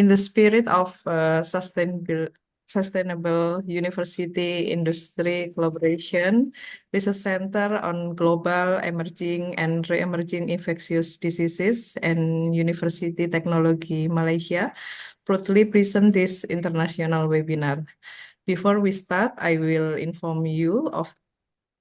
In the spirit of sustainable university industry collaboration, Research Center on Global Emerging and Re-emerging Infectious Diseases and University Technology Malaysia proudly present this international webinar. Before we start, I will inform you of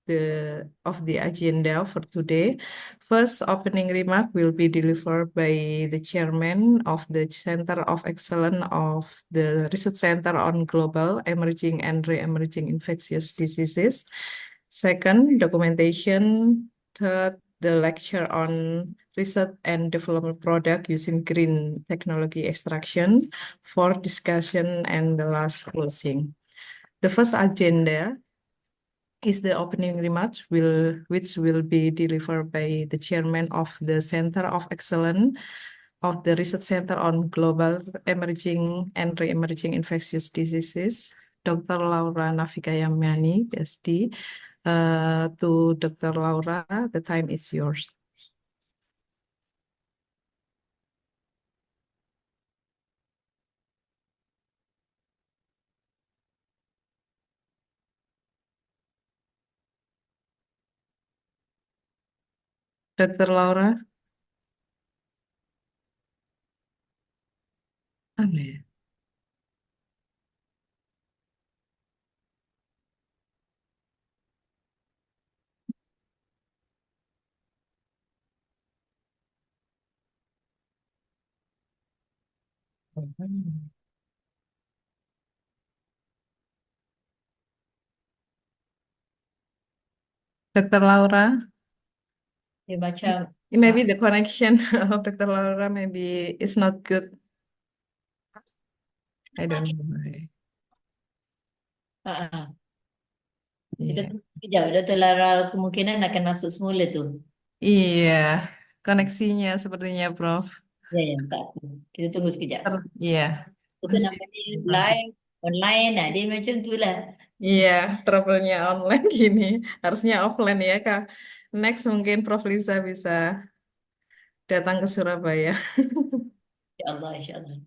the agenda for today. First, opening remark will be delivered by the chairman of the Center of Excellence of the Research Center on Global Emerging and Re-emerging Infectious Diseases. Second, documentation. Third, the lecture on research and development product using green technology extraction. Fourth, discussion, and the last, closing. The first agenda is the opening remarks which will be delivered by the chairman of the Center of Excellence of the Research Center on Global Emerging and Re-emerging Infectious Diseases, Dr. Laura Nafikayamani, PhD. To Dr. Laura, the time is yours. Dr. Laura. Amin. Dr. Laura. Macam Maybe the connection of Dr. Laura maybe is not good. I don't know. kita Yeah. kejap, Dr. Lara kemungkinan akan masuk semula tu. Iya, koneksinya sepertinya, Prof. Ya, ya, tak apa. Kita tunggu sekejap. Iya, Itu masih. namanya live, online, dia macam tu lah. Iya, trouble-nya online gini. Harusnya offline ya, Kak. Next mungkin Prof. Lisa bisa datang ke Surabaya. InsyaAllah, insyaAllah.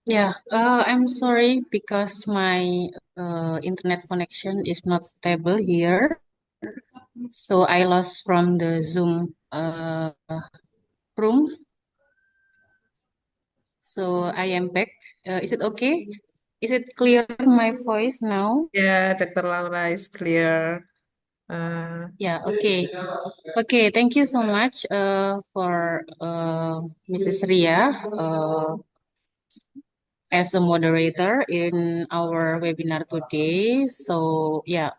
Yeah, I'm sorry because my internet connection is not stable here. So I lost from the Zoom room. So I am back. Is it okay? Is it clear my voice now? Ya, Dr. Laura is clear. Yeah, okay. Okay, thank you so much for Mrs. Ria as a moderator in our webinar today. So yeah,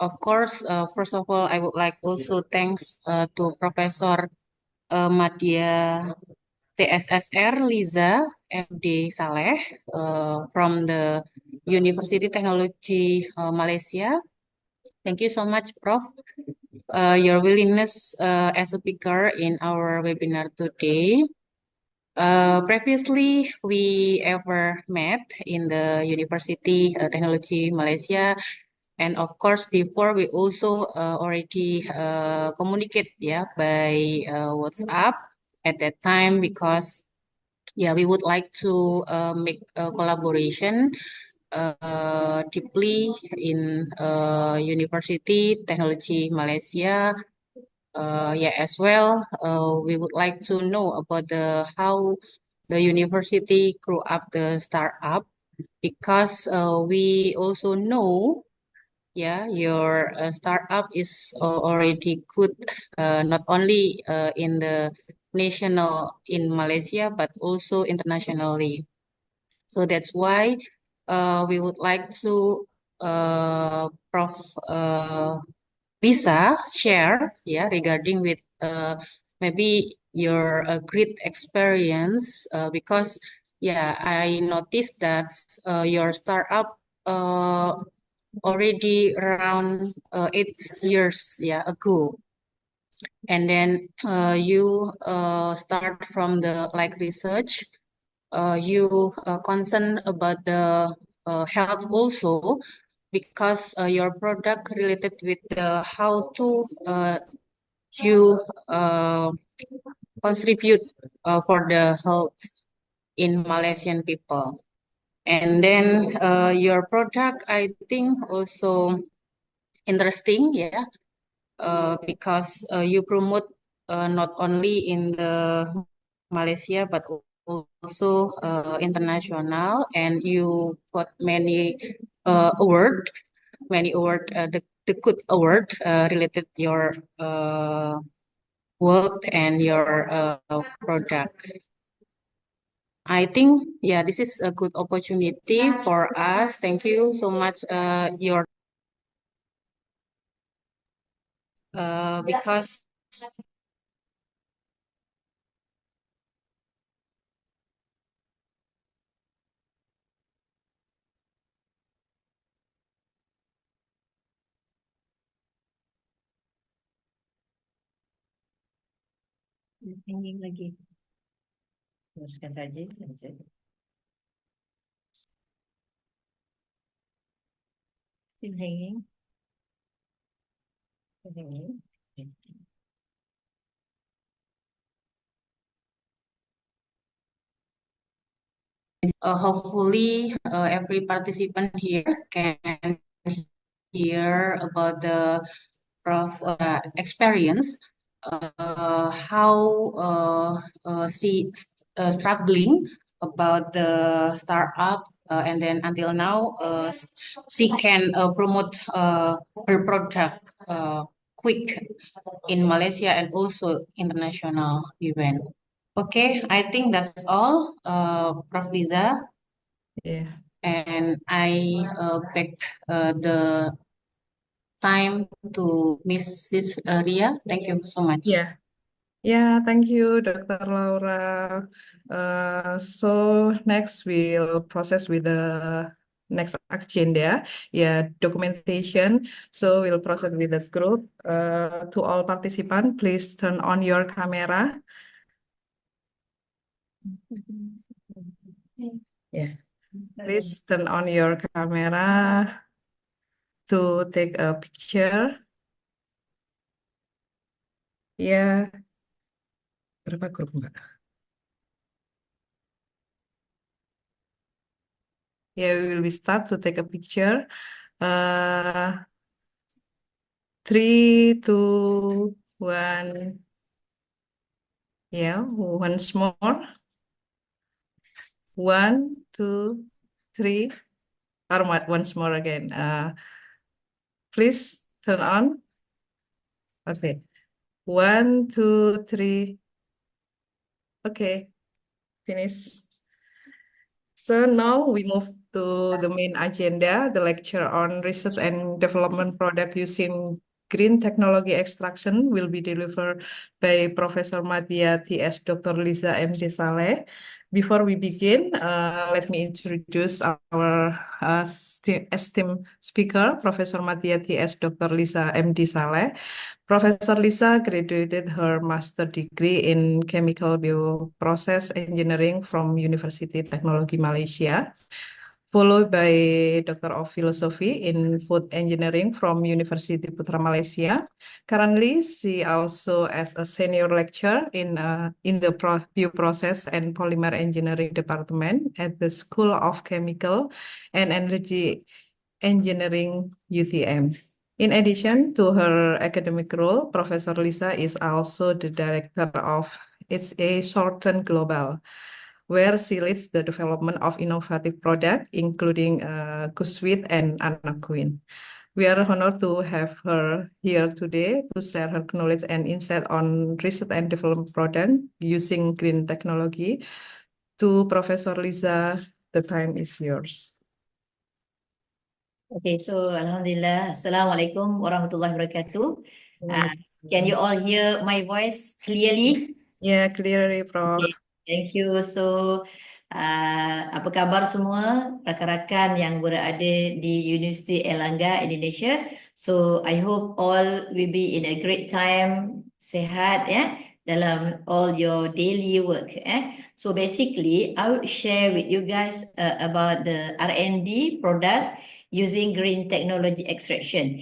of course, first of all, I would like also thanks to Professor Madya TSSR Liza MD Saleh from the University Technology Malaysia. Thank you so much, Prof. Your willingness as a speaker in our webinar today. Previously, we ever met in the University Technology Malaysia, and of course, before we also already communicate, by WhatsApp at that time because we would like to make a collaboration deeply in University Technology Malaysia. As well, we would like to know about how the university grew up the startup because we also know, your startup is already good, not only in the national in Malaysia but also internationally. So that's why we would like to Prof. Lisa share, regarding with maybe your great experience because I noticed that your startup already around 8 years, yeah, ago. And then you start from the like research. You concern about the health also, because your product related with the how to you contribute for the health in Malaysian people. And then your product, I think, also interesting, yeah, because you promote not only in the Malaysia but also international, and you got many award, the good award related your work and your product. I think, yeah, this is a good opportunity for us. Thank you so much, your because Hanging lagi. Teruskan saja. Still hanging. Still hanging. hopefully every participant here can hear about the Prof experience, how she struggling about the startup, and then until now she can promote her product quick in Malaysia and also international event. Okay, I think that's all, Prof. Liza, Yeah. and I back the time to Mrs. Ria. Thank you so much. Yeah. Yeah, thank you, Dr. Laura. So next we'll process with the next agenda, yeah, documentation. So we'll process with the group. To all participants, please turn on your camera. Yeah, please turn on your camera to take a picture. Ya, berapa grup Mbak? Yeah, we will start to take a picture. 3, 2, 1. Yeah, once more. 1, 2, 3. Or once more again. Please turn on. Okay. 1, 2, 3. Okay, finish. So now we move to the main agenda, the lecture on research and development product using green technology extraction will be delivered by Professor Madhya T.S. Dr. Liza M.D. Saleh. Before we begin, let me introduce our esteemed speaker, Professor Madhya T.S. Dr. Liza M.D. Saleh. Professor Lisa graduated her master degree in chemical bioprocess engineering from University Technology Malaysia, followed by Doctor of Philosophy in food engineering from University Putra Malaysia. Currently, she also as a senior lecturer in the bioprocess and polymer engineering department at the School of Chemical and Energy Engineering UTM. In addition to her academic role, Professor Lisa is also the director of SA Shorten Global, where she leads the development of innovative products, including Kusweet and Anaquin. We are honored to have her here today to share her knowledge and insight on research and development product using green technology. To Professor Lisa, the time is yours. Okay, so Alhamdulillah. Assalamualaikum warahmatullahi wabarakatuh. Can you all hear my voice clearly? Yeah, clearly, Prof. Okay, thank you. So Apa khabar semua rakan-rakan yang berada di Universiti Airlangga, Indonesia? So I hope all will be in a great time, sehat ya, dalam all your daily work. So basically, I would share with you guys about the R&D product using green technology extraction.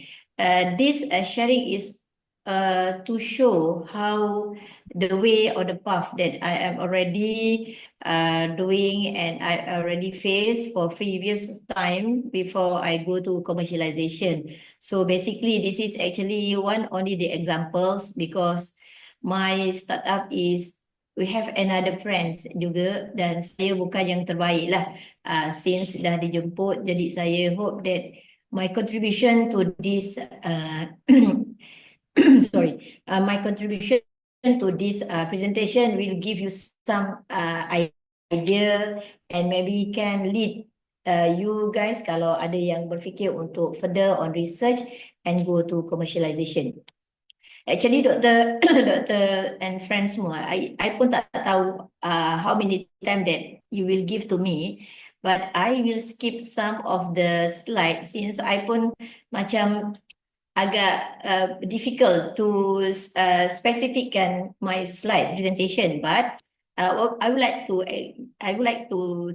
This sharing is to show how the way or the path that I am already doing and I already faced for previous time before I go to commercialization. So basically, this is actually one only the examples because my startup is we have another friends juga dan saya bukan yang terbaik lah since dah dijemput, jadi saya hope that my contribution to this sorry, my contribution to this presentation will give you some idea and maybe can lead you guys kalau ada yang berfikir untuk further on research and go to commercialization. Actually, doktor, doktor and friends semua, I pun tak tahu how many time that you will give to me, but I will skip some of the slides since I pun macam agak difficult to specifickan my slide presentation, but I would like to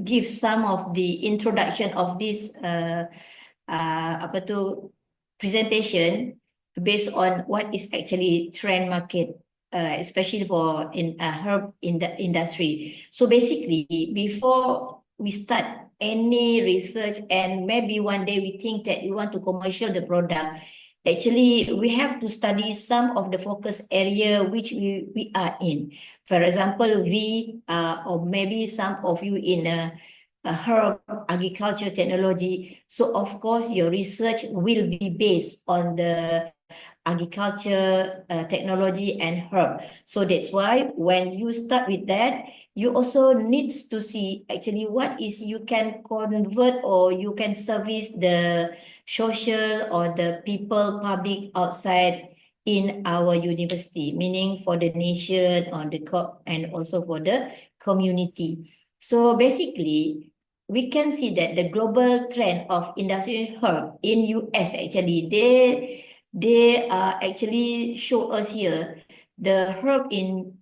give some of the introduction of this presentation based on what is actually trend market, especially for herb in the industry. So basically, before we start any research and maybe one day we think that we want to commercial the product, actually we have to study some of the focus area which we are in. For example, or maybe some of you in a herb agriculture technology. So of course your research will be based on the agriculture technology and herb. So that's why when you start with that, you also needs to see actually what is you can convert or you can service the social or the people public outside in our university, meaning for the nation or the and also for the community. So basically, we can see that the global trend of industrial herb in US actually they actually show us here the herb in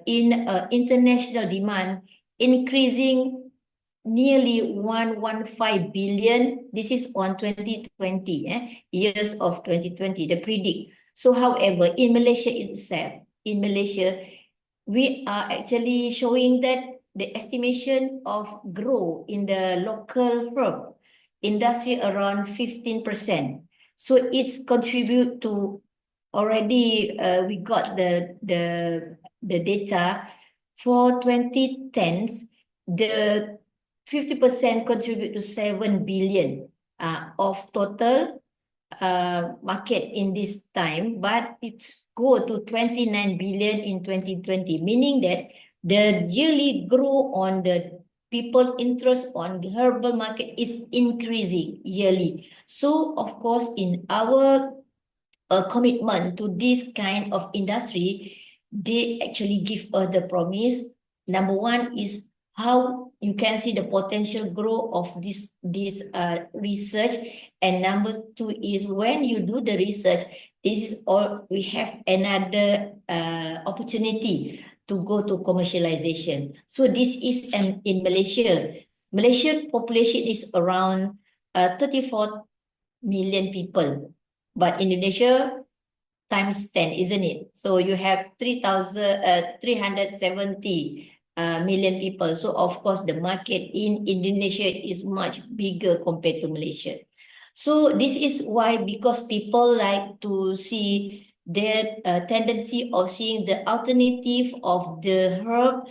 international demand increasing nearly 115 billion. This is on 2020, years of 2020, the predict. So however, in Malaysia itself, we are actually showing that the estimation of growth in the local herb industry around 15%. So it's contribute to already we got the data for 2010s, the 50% contribute to 7 billion of total market in this time, but it go to 29 billion in 2020, meaning that the yearly growth on the people interest on the herbal market is increasing yearly. So of course, in our commitment to this kind of industry, they actually give us the promise. Number one is how you can see the potential growth of this research, and number two is when you do the research, this is all we have another opportunity to go to commercialization. So this is in Malaysia. Malaysian population is around 34 million people, but Indonesia times 10, isn't it? So you have 370 million people. So of course the market in Indonesia is much bigger compared to Malaysia. So this is why, because people like to see their tendency of seeing the alternative of the herb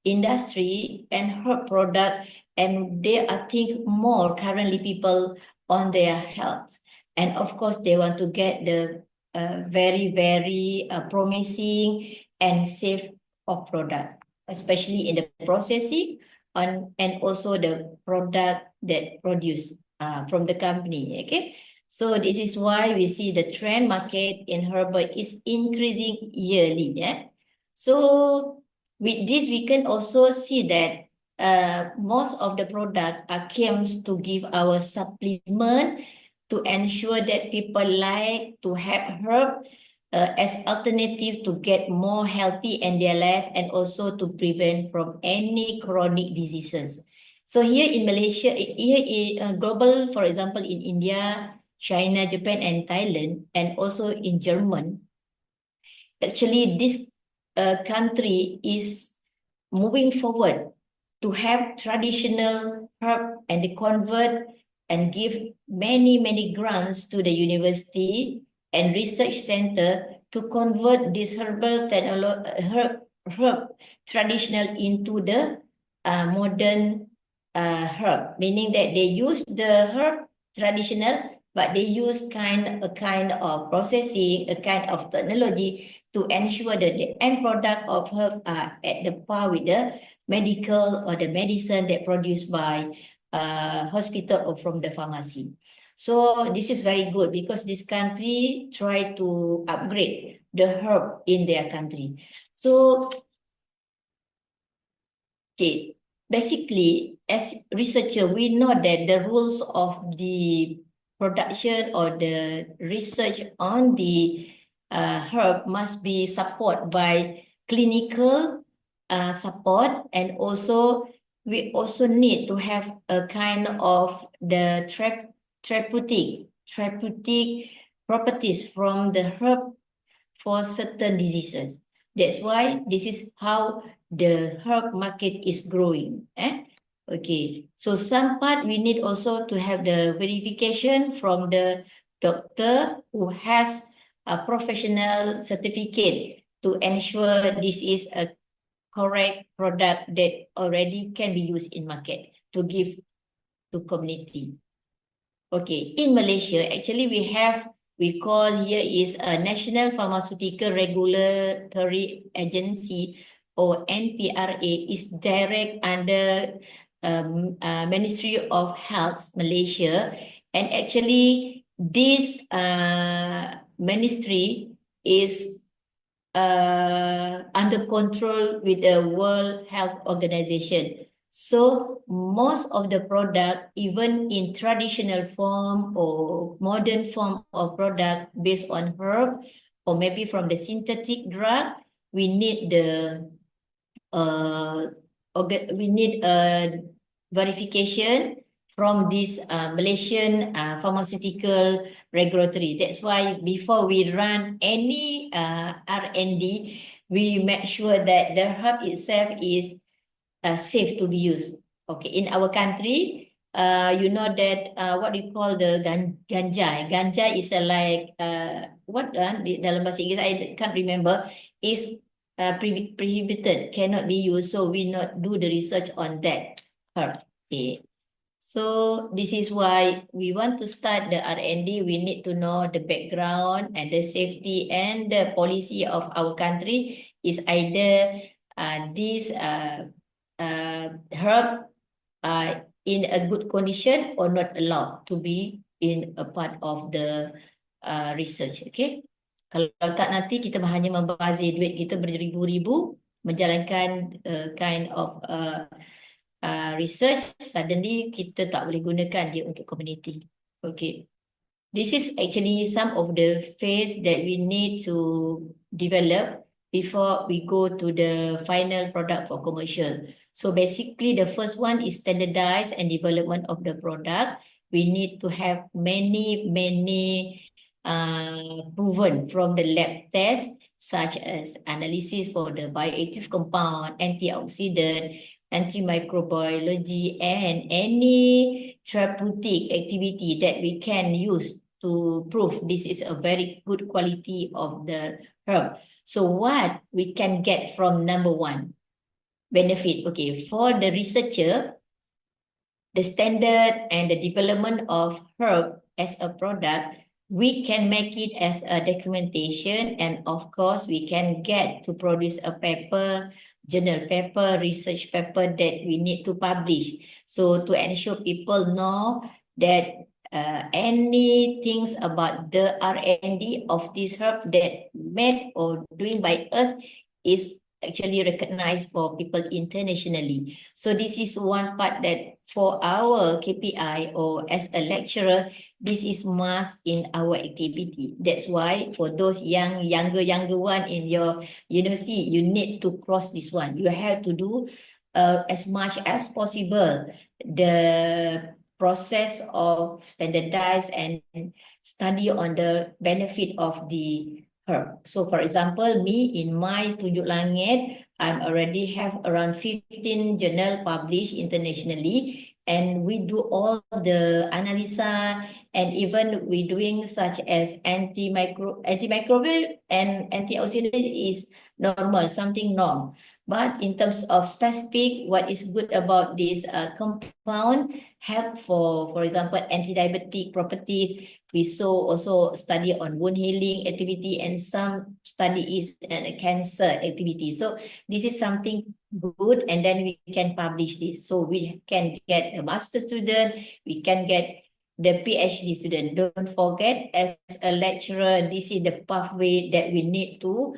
industry and herb product, and they are think more currently people on their health. And of course, they want to get the very, very promising and safe of product, especially in the processing and also the product that produced from the company. Okay, so this is why we see the trend market in herbal is increasing yearly. Yeah, so with this, we can also see that most of the product comes to give our supplement to ensure that people like to have herb as alternative to get more healthy in their life and also to prevent from any chronic diseases. So here in Malaysia, here in global, for example, in India, China, Japan, and Thailand, and also in German, actually this country is moving forward to have traditional herb and convert and give many grants to the university and research center to convert this herb traditional into the modern herb, meaning that they use the herb traditional, but they use a kind of processing, a kind of technology to ensure that the end product of herb are at the par with the medical or the medicine that produced by hospital or from the pharmacy. So this is very good because this country try to upgrade the herb in their country. So, okay, basically, as researcher, we know that the rules of the production or the research on the herb must be supported by clinical support, and also we also need to have a kind of the therapeutic properties from the herb for certain diseases. That's why this is how the herb market is growing. Okay, so some part we need also to have the verification from the doctor who has a professional certificate to ensure this is a correct product that already can be used in market to give to community. Okay, in Malaysia, actually we call here is a National Pharmaceutical Regulatory Agency, or NPRA, is direct under Ministry of Health Malaysia, and actually this ministry is under control with the World Health Organization. So most of the product, even in traditional form or modern form of product based on herb or maybe from the synthetic drug, we need the verification from this Malaysian pharmaceutical regulatory. That's why before we run any R&D, we make sure that the herb itself is safe to be used. Okay, in our country, you know that what we call the ganja. Ganja is like what dalam bahasa Inggeris I can't remember, is prohibited, cannot be used. So we not do the research on that herb. Okay. So this is why we want to start the R&D. We need to know the background and the safety and the policy of our country is either this herb in a good condition or not allowed to be in a part of the research. Okay. Kalau tak, nanti kita hanya membazir duit kita beribu-ribu menjalankan kind of research, suddenly kita tak boleh gunakan dia untuk community. Okay. This is actually some of the phase that we need to develop before we go to the final product for commercial. So basically the first one is standardize and development of the product. We need to have many proven from the lab test, such as analysis for the bioactive compound, antioxidant, antimicrobiology, and any therapeutic activity that we can use to prove this is a very good quality of the herb. So what we can get from number one? Benefit. Okay, for the researcher, the standard and the development of herb as a product, we can make it as a documentation, and of course we can get to produce a paper, journal paper, research paper that we need to publish. So to ensure people know that any things about the R&D of this herb that made or doing by us is actually recognized for people internationally. So this is one part that for our KPI or as a lecturer, this is must in our activity. That's why for those younger one in your university, you need to cross this one. You have to do as much as possible the process of standardize and study on the benefit of the herb. So for example, me in my Tunjuk Langit, I already have around 15 journal published internationally, and we do all the analysis, and even we doing such as antimicrobial and antioxidant is normal, something norm. But in terms of specific, what is good about this compound help for example, anti-diabetic properties. We saw also study on wound healing activity, and some study is cancer activity. So this is something good, and then we can publish this. So we can get a master student, we can get the PhD student. Don't forget, as a lecturer, this is the pathway that we need to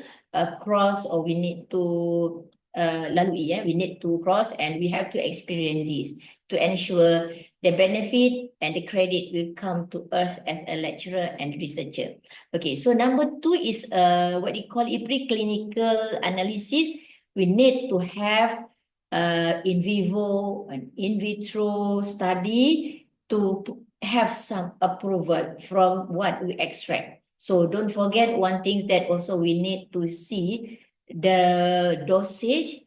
cross, or we need to lalui, we need to cross, and we have to experience this to ensure the benefit and the credit will come to us as a lecturer and researcher. Okay, so number 2 is what you call a preclinical analysis. We need to have in vivo and in vitro study to have some approval from what we extract. So don't forget one thing that also we need to see the dosage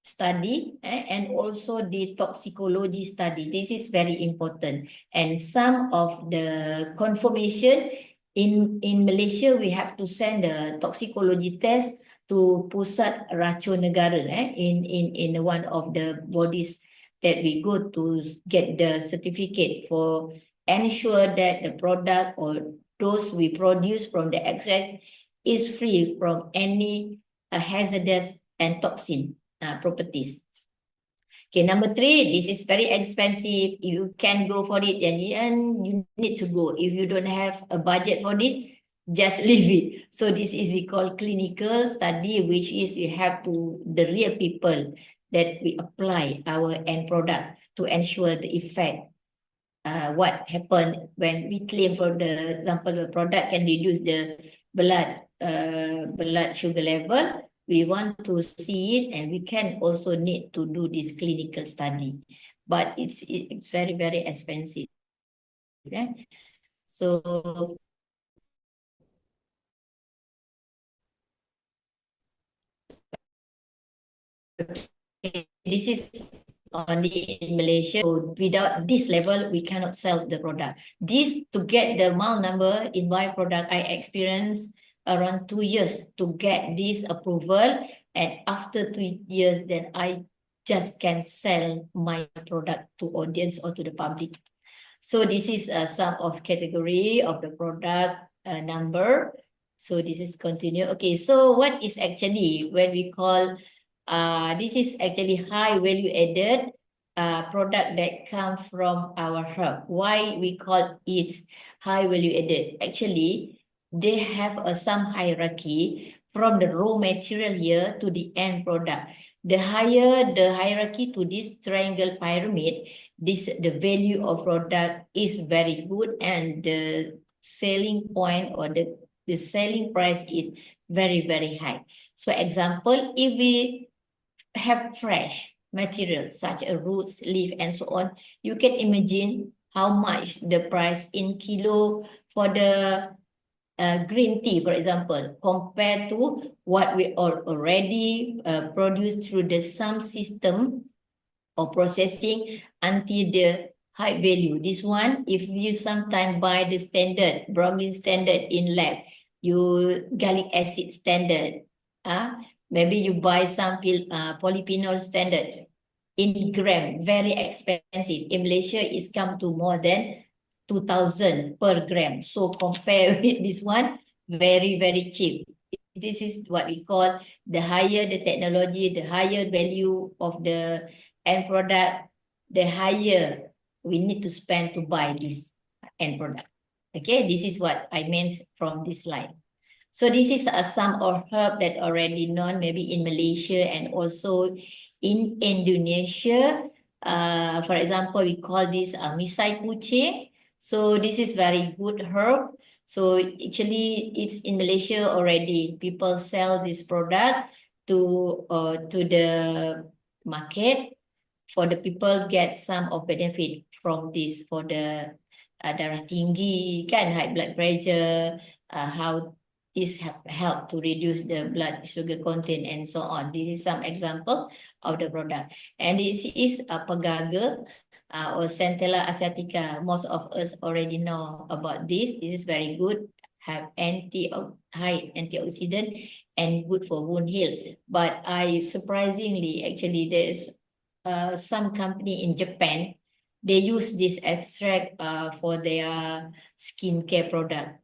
study and also the toxicology study. This is very important. And some of the confirmation in Malaysia, we have to send the toxicology test to Pusat Racun Negara in one of the bodies that we go to get the certificate for ensure that the product or those we produce from the excess is free from any hazardous and toxin properties. Okay, number 3, this is very expensive. If you can go for it, then you need to go. If you don't have a budget for this, just leave it. So this is we call clinical study, which is you have to the real people that we apply our end product to ensure the effect. What happened when we claim, for the example, the product can reduce the blood sugar level. We want to see it, and we can also need to do this clinical study, but it's very, very expensive. Okay, so this is only in Malaysia. So without this level, we cannot sell the product. This to get the amount number in my product, I experienced around 2 years to get this approval, and after 2 years, then I just can sell my product to audience or to the public. So this is some of category of the product number. So this is continue. Okay, so what is actually when we call this is actually high value added product that come from our herb. Why we call it high value added? Actually, they have some hierarchy from the raw material here to the end product. The higher the hierarchy to this triangle pyramid, the value of product is very good, and the selling point or the selling price is very, very high. So example, if we have fresh materials such as roots, leaf, and so on, you can imagine how much the price in kilo for the green tea, for example, compared to what we already produced through the some system or processing until the high value. This one, if you sometimes buy the standard, bromine standard in lab, you garlic acid standard, maybe you buy some polyphenol standard in gram, very expensive. In Malaysia, it's come to more than 2,000 per gram. So compare with this one, very, very cheap. This is what we call the higher the technology, the higher value of the end product, the higher we need to spend to buy this end product. Okay, this is what I meant from this slide. So this is some of herb that already known maybe in Malaysia and also in Indonesia. For example, we call this misai kucing. So this is very good herb. So actually, it's in Malaysia already. People sell this product to the market for the people get some of benefit from this for the darah tinggi kan, high blood pressure, how this help to reduce the blood sugar content and so on. This is some example of the product. And this is Pegaga or Centella asiatica. Most of us already know about this. This is very good, have high antioxidant and good for wound heal. But surprisingly, actually, there's some company in Japan, they use this extract for their skincare product.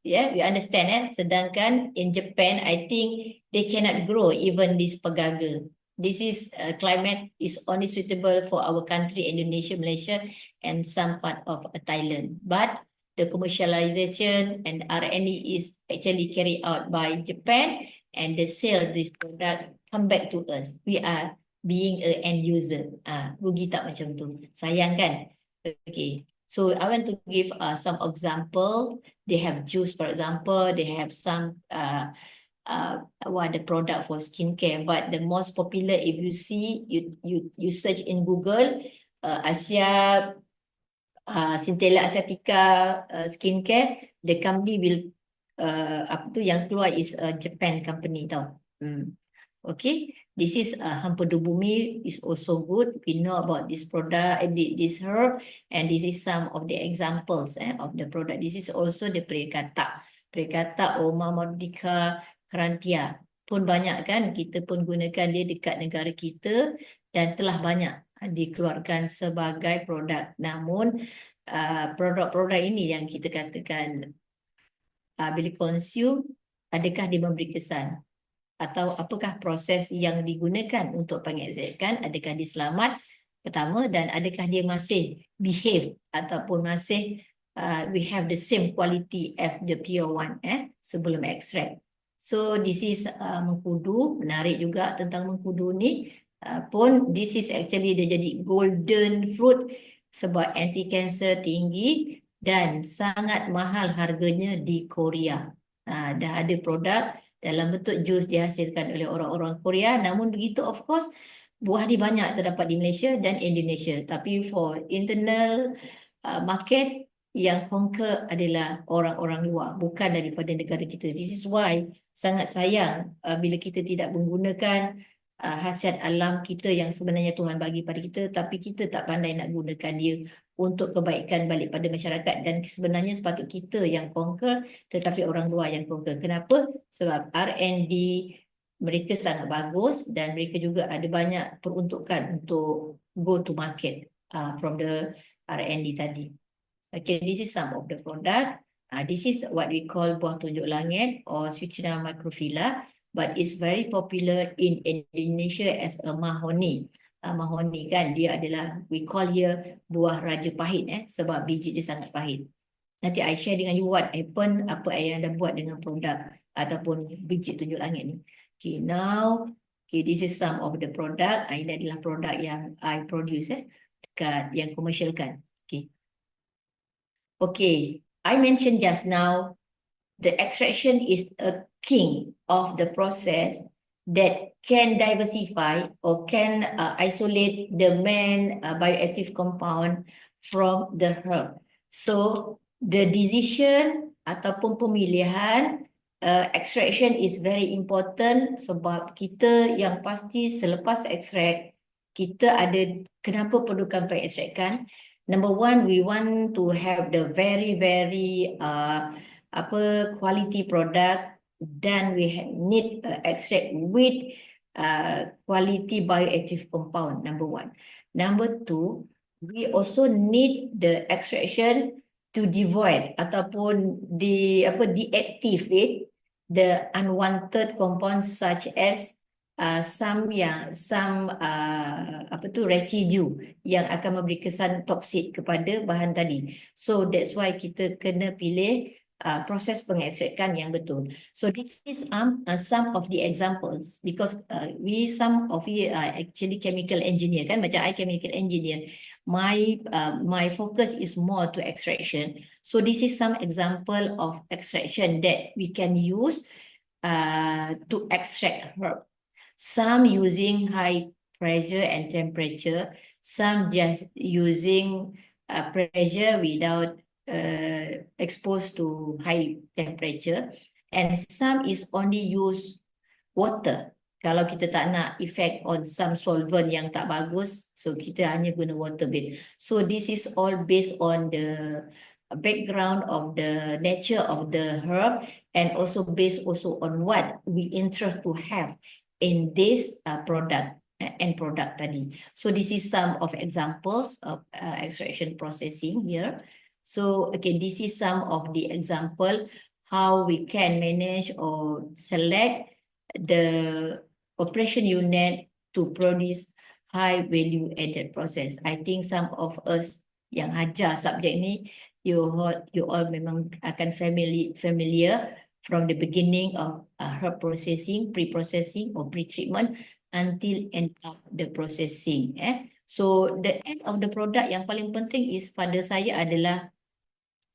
Yeah, we understand. Sedangkan in Japan, I think they cannot grow even this Pegaga. This is climate is only suitable for our country, Indonesia, Malaysia, and some part of Thailand. But the commercialization and R&D is actually carried out by Japan, and the sale this product come back to us. We are being an end user. Rugi tak macam tu? Sayang kan? Okay. So I want to give some example. They have juice, for example. They have some the product for skincare. But the most popular, if you see, you search in Google, Centella asiatica skincare, the company will yang keluar is a Japan company tau. Okay, this is Hampedu Bumi is also good. We know about this product, this herb, and this is some of the examples of the product. This is also the Prekata, Oma Mordika Karantia. Pun banyak kan, kita pun gunakan dia dekat negara kita dan telah banyak dikeluarkan sebagai produk. Namun produk-produk ini yang kita katakan bila consume, adakah dia memberi kesan? Atau apakah proses yang digunakan untuk pengekstrakkan, adakah dia selamat pertama, dan adakah dia masih behave ataupun masih we have the same quality as the pure one sebelum extract. So this is mengkudu, menarik juga tentang mengkudu ni pun this is actually dia jadi golden fruit sebab anti-cancer tinggi dan sangat mahal harganya di Korea. Dah ada produk dalam bentuk jus dihasilkan oleh orang-orang Korea. Namun begitu, of course, buah ni banyak terdapat di Malaysia dan Indonesia. Tapi for internal market, yang conquer adalah orang-orang luar, bukan daripada negara kita. This is why sangat sayang bila kita tidak menggunakan khasiat alam kita yang sebenarnya Tuhan bagi pada kita, tapi kita tak pandai nak gunakan dia untuk kebaikan balik pada masyarakat. Dan sebenarnya sepatut kita yang conquer, tetapi orang luar yang conquer. Kenapa? Sebab R&D mereka sangat bagus dan mereka juga ada banyak peruntukan untuk go to market from the R&D tadi. Okay, this is some of the product. This is what we call buah tunjuk langit or Sucina microphylla, but it's very popular in Indonesia as a mahoni. Mahoni kan, dia adalah, we call here buah raja pahit sebab biji dia sangat pahit. Nanti I share dengan you what happen, apa yang anda buat dengan produk ataupun biji tunjuk langit ni. Okay, now, okay, this is some of the product. Ini adalah produk yang I produce dekat yang commercialkan. Okay. Okay, I mentioned just now, the extraction is a king of the process that can diversify or can isolate the main bioactive compound from the herb. So the decision ataupun pemilihan extraction is very important sebab kita yang pasti selepas extract, kita ada kenapa perlukan pengekstrakkan. Number one, we want to have the very quality product. Then we need extract with quality bioactive compound, number one. Number two, we also need the extraction to devoid ataupun deactivate the unwanted compounds such as some residue yang akan memberi kesan toksik kepada bahan tadi. So that's why kita kena pilih proses pengekstrakan yang betul. So this is some of the examples, because some of you are actually chemical engineer kan, macam I chemical engineer. My focus is more to extraction. So this is some example of extraction that we can use to extract herb. Some using high pressure and temperature, some just using pressure without exposed to high temperature, and some is only use water. Kalau kita tak nak effect on some solvent yang tak bagus, so kita hanya guna water base. So this is all based on the background of the nature of the herb, and also based also on what we interest to have in this product and product tadi. So this is some of examples of extraction processing here. So okay, this is some of the example how we can manage or select the operation unit to produce high value added process. I think some of us yang ajar subjek ni, you all memang akan familiar from the beginning of herb processing, pre-processing or pre-treatment until end of the processing. So the end of the product yang paling penting is pada saya adalah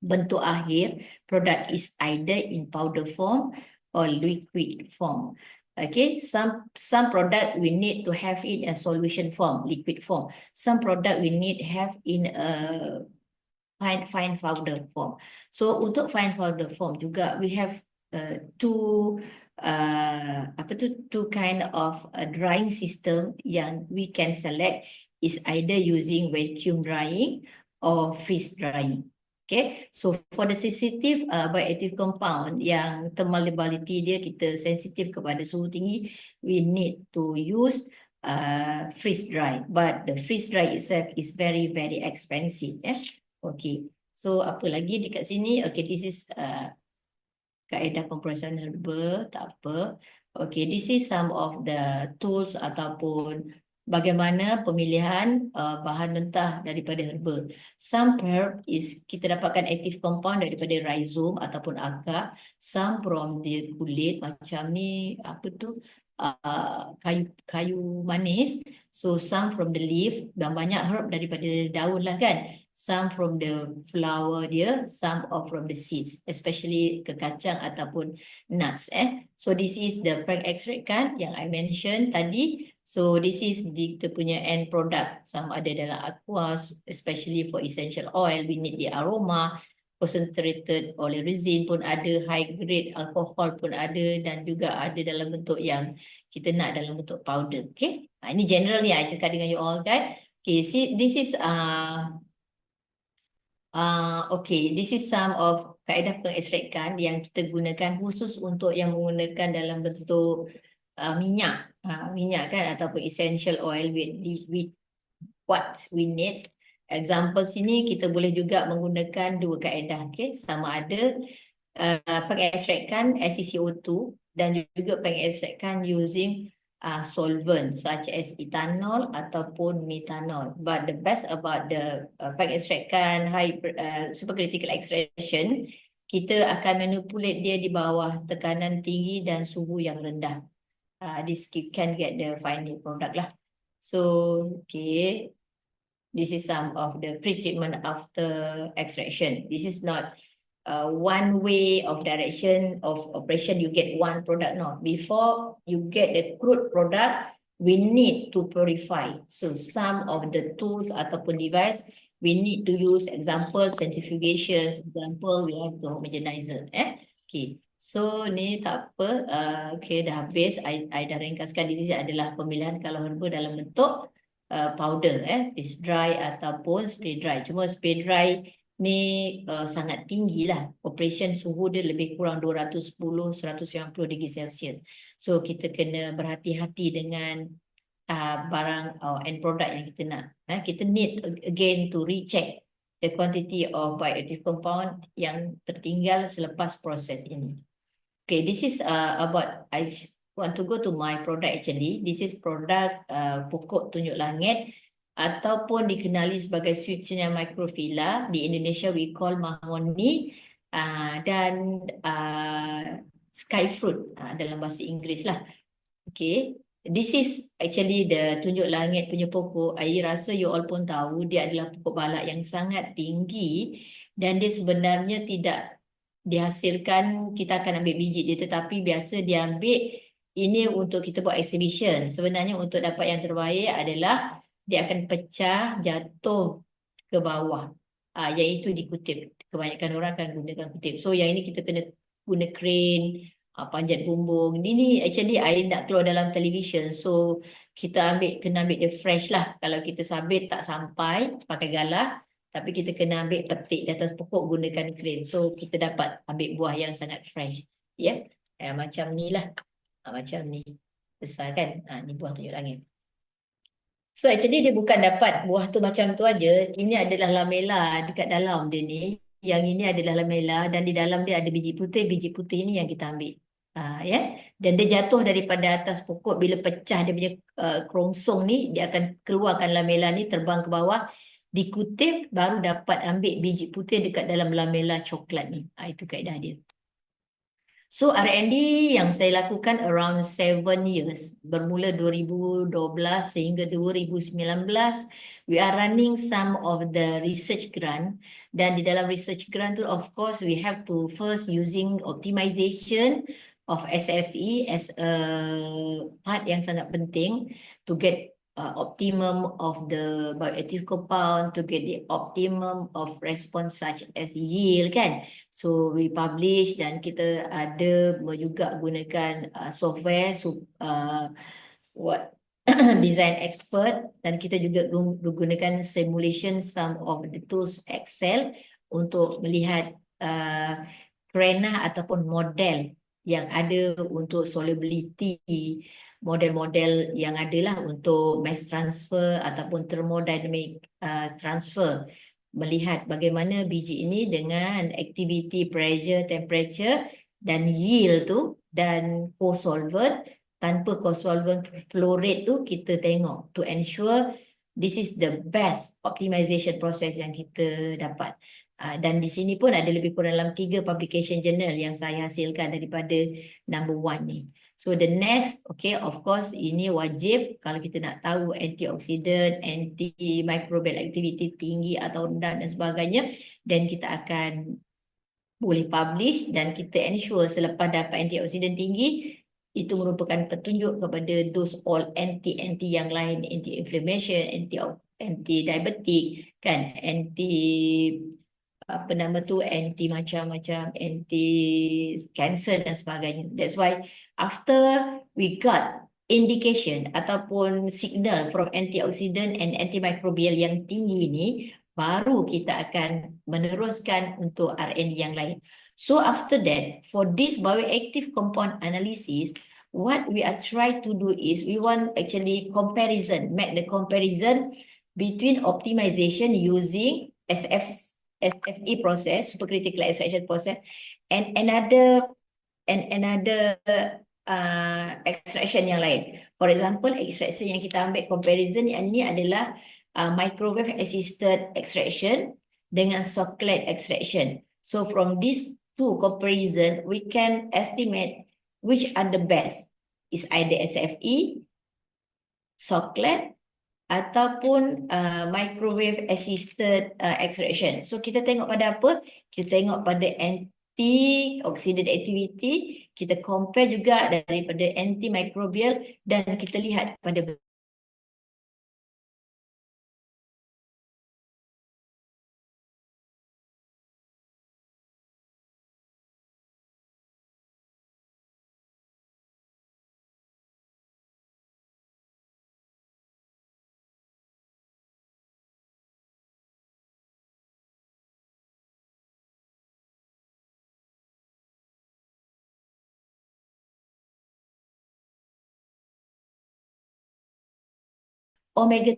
bentuk akhir produk is either in powder form or liquid form. Okay, some product we need to have it in solution form, liquid form. Some product we need have in a fine powder form. So untuk fine powder form juga we have two kind of drying system yang we can select, is either using vacuum drying or freeze drying. Okay, so for the sensitive bioactive compound yang thermality dia kita sensitif kepada suhu tinggi, we need to use freeze dry, but the freeze dry itself is very expensive. Okay, so apa lagi dekat sini? Okay, this is kaedah pemprosesan herba, tak apa. Okay, this is some of the tools ataupun bagaimana pemilihan bahan mentah daripada herba. Some herb is kita dapatkan active compound daripada rhizome ataupun akar. Some from the kulit, macam ni apa tu, kayu manis. So some from the leaf, dan banyak herb daripada daun lah kan. Some from the flower dia, some are from the seeds, especially ke kacang ataupun nuts. So this is the prank extract kan yang I mentioned tadi. So this is kita punya end product. Some ada dalam aqua, especially for essential oil, we need the aroma. Concentrated oleh resin pun ada, high grade alcohol pun ada, dan juga ada dalam bentuk yang kita nak dalam bentuk powder. Okay, ini general ni I cakap dengan you all kan. Okay, see, this is okay, this is some of kaedah pengekstrakan yang kita gunakan khusus untuk yang menggunakan dalam bentuk minyak kan, ataupun essential oil with what we need. Example sini kita boleh juga menggunakan dua kaedah, okay? Sama ada pengekstrakan SeCO2 dan juga pengekstrakan using solvent such as ethanol ataupun methanol. But the best about the pengekstrakan high supercritical extraction, kita akan manipulate dia di bawah tekanan tinggi dan suhu yang rendah. This can get the final product lah. So okay, this is some of the pre-treatment after extraction. This is not one way of direction of operation, you get one product. No, before you get the crude product, we need to purify. So some of the tools ataupun device we need to use, example centrifugation, example we have the homogenizer. Okay, so ni tak apa. Okay, dah habis. I dah ringkaskan. Di sini adalah pemilihan kalau herba dalam bentuk powder, freeze dry ataupun spray dry. Cuma spray dry ni sangat tinggi lah. Operation suhu dia lebih kurang 210-190 degree Celsius. So kita kena berhati-hati dengan barang end product yang kita nak. Kita need again to recheck the quantity of bioactive compound yang tertinggal selepas proses ini. Okay, this is about, I want to go to my product actually. This is product pokok tunjuk langit ataupun dikenali sebagai Switzinia microphylla. Di Indonesia we call mahoni, dan sky fruit dalam bahasa Inggeris lah. Okay, this is actually the tunjuk langit punya pokok. I rasa you all pun tahu dia adalah pokok balak yang sangat tinggi dan dia sebenarnya tidak dihasilkan, kita akan ambil biji dia, tetapi biasa dia ambil ini untuk kita buat exhibition. Sebenarnya untuk dapat yang terbaik adalah dia akan pecah jatuh ke bawah. Iaitu dikutip. Kebanyakan orang akan gunakan kutip. So yang ini kita kena guna crane, panjat bumbung. Ini actually I nak keluar dalam television. So kita kena ambil dia fresh lah. Kalau kita sabit tak sampai pakai galah, tapi kita kena ambil petik di atas pokok gunakan crane. So kita dapat ambil buah yang sangat fresh. Ya, macam ni lah. Macam ni. Besar kan? Ni buah tunjuk langit. So actually dia bukan dapat buah tu macam tu aja. Ini adalah lamela dekat dalam dia ni. Yang ini adalah lamela dan di dalam dia ada biji putih. Biji putih ini yang kita ambil. Ya. Dan dia jatuh daripada atas pokok. Bila pecah dia punya kerongsong ni, dia akan keluarkan lamela ni, terbang ke bawah. Dikutip baru dapat ambil biji putih dekat dalam lamela coklat ni. Itu kaedah dia. So R&D yang saya lakukan around 7 years. Bermula 2012 sehingga 2019. We are running some of the research grant. Dan di dalam research grant tu of course we have to first using optimization of SFE as a part yang sangat penting to get optimum of the bioactive compound, to get the optimum of response such as yield kan. So we publish dan kita ada juga gunakan software design expert dan kita juga gunakan simulation some of the tools Excel untuk melihat kerana ataupun model yang ada untuk solubility, model-model yang adalah untuk mass transfer ataupun thermodynamic transfer, melihat bagaimana biji ini dengan activity, pressure, temperature dan yield tu dan co-solvent. Tanpa co-solvent flow rate tu kita tengok to ensure this is the best optimization process yang kita dapat. Dan di sini pun ada lebih kurang dalam 3 publication journal yang saya hasilkan daripada number 1 ni. So the next, okay, of course ini wajib kalau kita nak tahu antioksidan, antimicrobial activity tinggi atau rendah dan sebagainya, dan kita akan boleh publish dan kita ensure selepas dapat antioksidan tinggi, itu merupakan petunjuk kepada those all anti yang lain, anti-inflammation, anti-diabetic, kan, anti macam-macam, anti cancer dan sebagainya. That's why after we got indication ataupun signal from antioxidant and antimicrobial yang tinggi ini, baru kita akan meneruskan untuk R&D yang lain. So after that, for this bioactive compound analysis, what we are trying to do is we want actually make the comparison between optimization using SFE process, supercritical extraction process, and another extraction yang lain. For example, extraction yang kita ambil comparison yang ini adalah microwave assisted extraction dengan Soclad extraction. So from these two comparison, we can estimate which are the best. Is either SFE, Soclad, ataupun microwave assisted extraction. So kita tengok pada apa? Kita tengok pada antioxidant activity, kita compare juga daripada antimicrobial dan kita lihat pada omega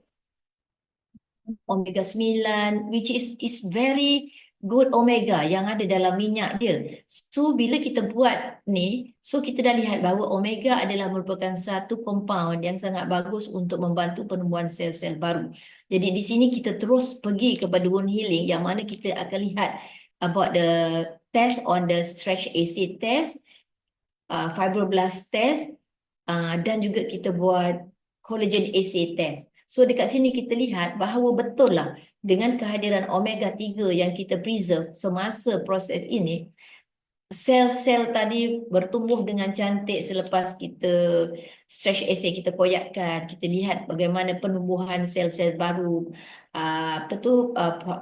9, which is very good omega yang ada dalam minyak dia. So bila kita buat ni, so kita dah lihat bahawa omega adalah merupakan satu compound yang sangat bagus untuk membantu penumbuhan sel-sel baru. Jadi di sini kita terus pergi kepada wound healing yang mana kita akan lihat about the test on the stretch assay test, fibroblast test, dan juga kita buat collagen assay test. So dekat sini kita lihat bahawa betul lah dengan kehadiran omega 3 yang kita preserve semasa proses ini, sel-sel tadi bertumbuh dengan cantik selepas kita stretch assay, kita koyakkan, kita lihat bagaimana penumbuhan sel-sel baru,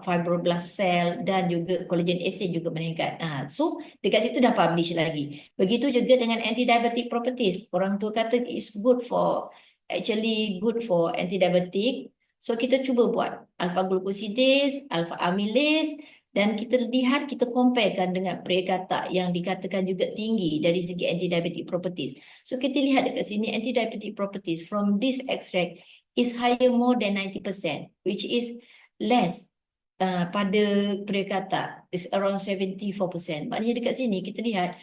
fibroblast cell dan juga collagen assay juga meningkat. So dekat situ dah publish lagi. Begitu juga dengan anti-diabetic properties. Orang tua kata it's good for, actually good for anti-diabetic. So kita cuba buat alpha glucosidase, alpha amylase, dan kita lihat, kita comparekan dengan Pregatta yang dikatakan juga tinggi dari segi anti-diabetic properties. So kita lihat dekat sini, anti-diabetic properties from this extract is higher more than 90%, which is less pada Pregatta, is around 74%. Maknanya dekat sini kita lihat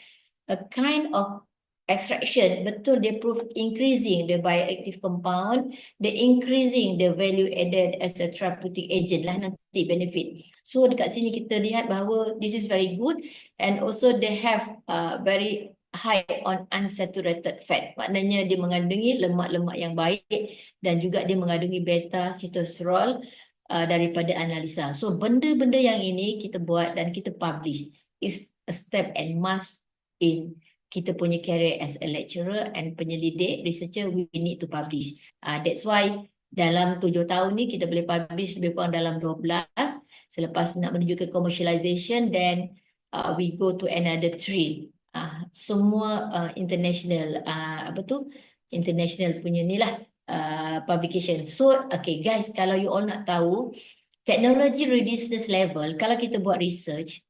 a kind of extraction, betul dia prove increasing the bioactive compound, the increasing the value added as a therapeutic agent lah nanti benefit. So dekat sini kita lihat bahawa this is very good, and also they have very high on unsaturated fat. Maknanya dia mengandungi lemak-lemak yang baik dan juga dia mengandungi beta sitosterol daripada analisa. So benda-benda yang ini kita buat dan kita publish is a step and must in kita punya career as a lecturer and penyelidik, researcher, we need to publish. That's why dalam 7 tahun ni kita boleh publish lebih kurang dalam 12. Selepas nak menuju ke commercialization, then we go to another 3. Semua international, international punya ni lah publication. So, okay guys, kalau you all nak tahu, technology readiness level, kalau kita buat research,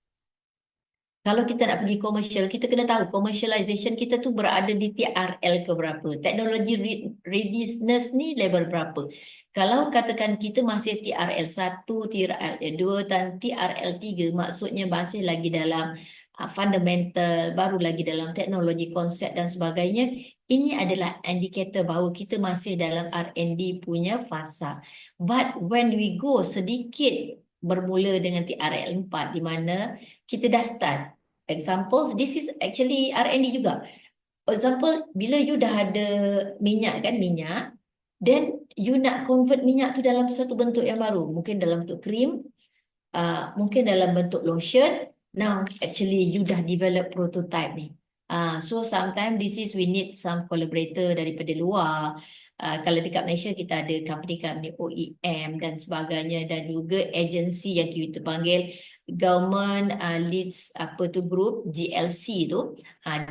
kalau kita nak pergi komersial, kita kena tahu commercialization kita tu berada di TRL ke berapa. Technology readiness ni level berapa. Kalau katakan kita masih TRL 1, TRL 2 dan TRL 3, maksudnya masih lagi dalam fundamental, baru lagi dalam teknologi, konsep dan sebagainya. Ini adalah indikator bahawa kita masih dalam R&D punya fasa. But when we go sedikit bermula dengan TRL 4 di mana kita dah start. Example, this is actually R&D juga. For example, bila you dah ada minyak, then you nak convert minyak tu dalam satu bentuk yang baru. Mungkin dalam bentuk krim, mungkin dalam bentuk lotion. Now, actually you dah develop prototype ni. So sometimes we need some collaborator daripada luar. Kalau dekat Malaysia kita ada company OEM dan sebagainya, dan juga agensi yang kita panggil government leads group GLC tu,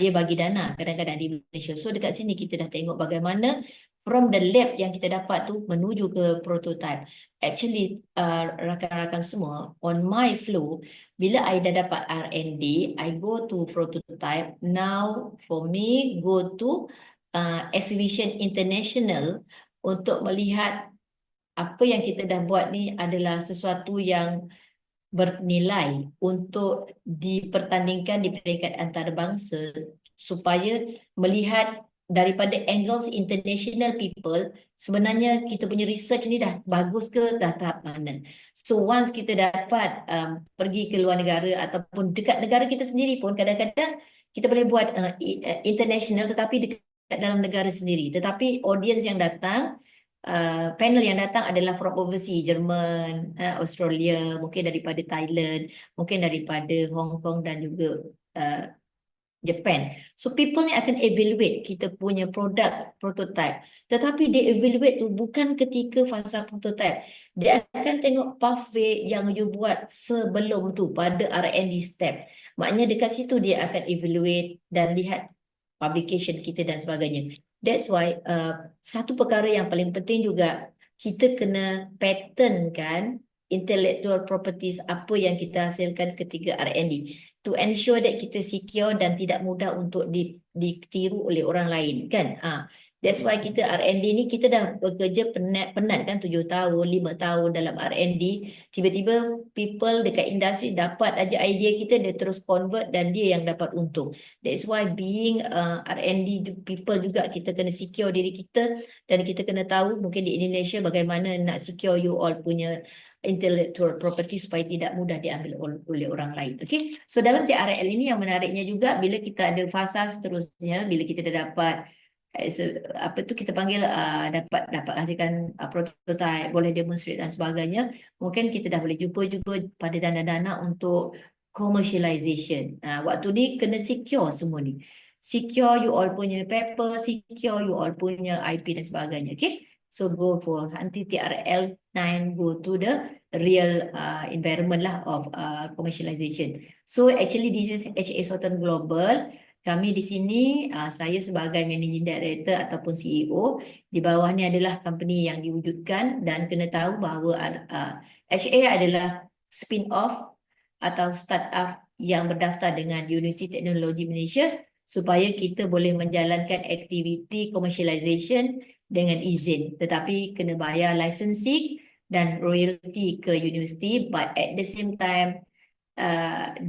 dia bagi dana kadang-kadang di Malaysia. So dekat sini kita dah tengok bagaimana from the lab yang kita dapat tu menuju ke prototype. Actually rakan-rakan semua, on my flow, bila I dah dapat R&D, I go to prototype. Now for me go to exhibition international untuk melihat apa yang kita dah buat ni adalah sesuatu yang bernilai untuk dipertandingkan di peringkat antarabangsa, supaya melihat daripada angles international people, sebenarnya kita punya research ni dah bagus ke, dah tahap mana. So once kita dapat pergi ke luar negara ataupun dekat negara kita sendiri pun, kadang-kadang kita boleh buat international tetapi dekat dalam negara sendiri. Tetapi audience yang datang, panel yang datang adalah from overseas, Jerman, Australia, mungkin daripada Thailand, mungkin daripada Hong Kong dan juga Japan. So people ni akan evaluate kita punya produk prototype. Tetapi dia evaluate tu bukan ketika fasa prototype. Dia akan tengok pathway yang you buat sebelum tu pada R&D step. Maknanya dekat situ dia akan evaluate dan lihat publication kita dan sebagainya. That's why satu perkara yang paling penting juga, kita kena patternkan intellectual properties apa yang kita hasilkan ketika R&D to ensure that kita secure dan tidak mudah untuk ditiru oleh orang lain kan. That's why kita R&D ni kita dah bekerja penat kan 7 tahun, 5 tahun dalam R&D. Tiba-tiba people dekat industri dapat aja idea kita, dia terus convert dan dia yang dapat untung. That's why being R&D people juga kita kena secure diri kita dan kita kena tahu mungkin di Indonesia bagaimana nak secure you all punya intellectual property supaya tidak mudah diambil oleh orang lain. Okay, so dalam TRL ini yang menariknya juga bila kita ada fasa seterusnya, bila kita dah dapat apa tu kita panggil dapat hasilkan prototype, boleh demonstrate dan sebagainya, mungkin kita dah boleh jumpa pada dana-dana untuk commercialization. Waktu ni kena secure semua ni. Secure you all punya paper, secure you all punya IP dan sebagainya. Okay, so go for nanti TRL 9 go to the real environment lah of commercialization. So actually this is HA Southern Global. Kami di sini, saya sebagai Managing Director ataupun CEO, di bawah ni adalah company yang diwujudkan dan kena tahu bahawa HA adalah spin-off atau start-up yang berdaftar dengan Universiti Teknologi Malaysia supaya kita boleh menjalankan aktiviti commercialization dengan izin. Tetapi kena bayar licensing dan royalty ke universiti, but at the same time,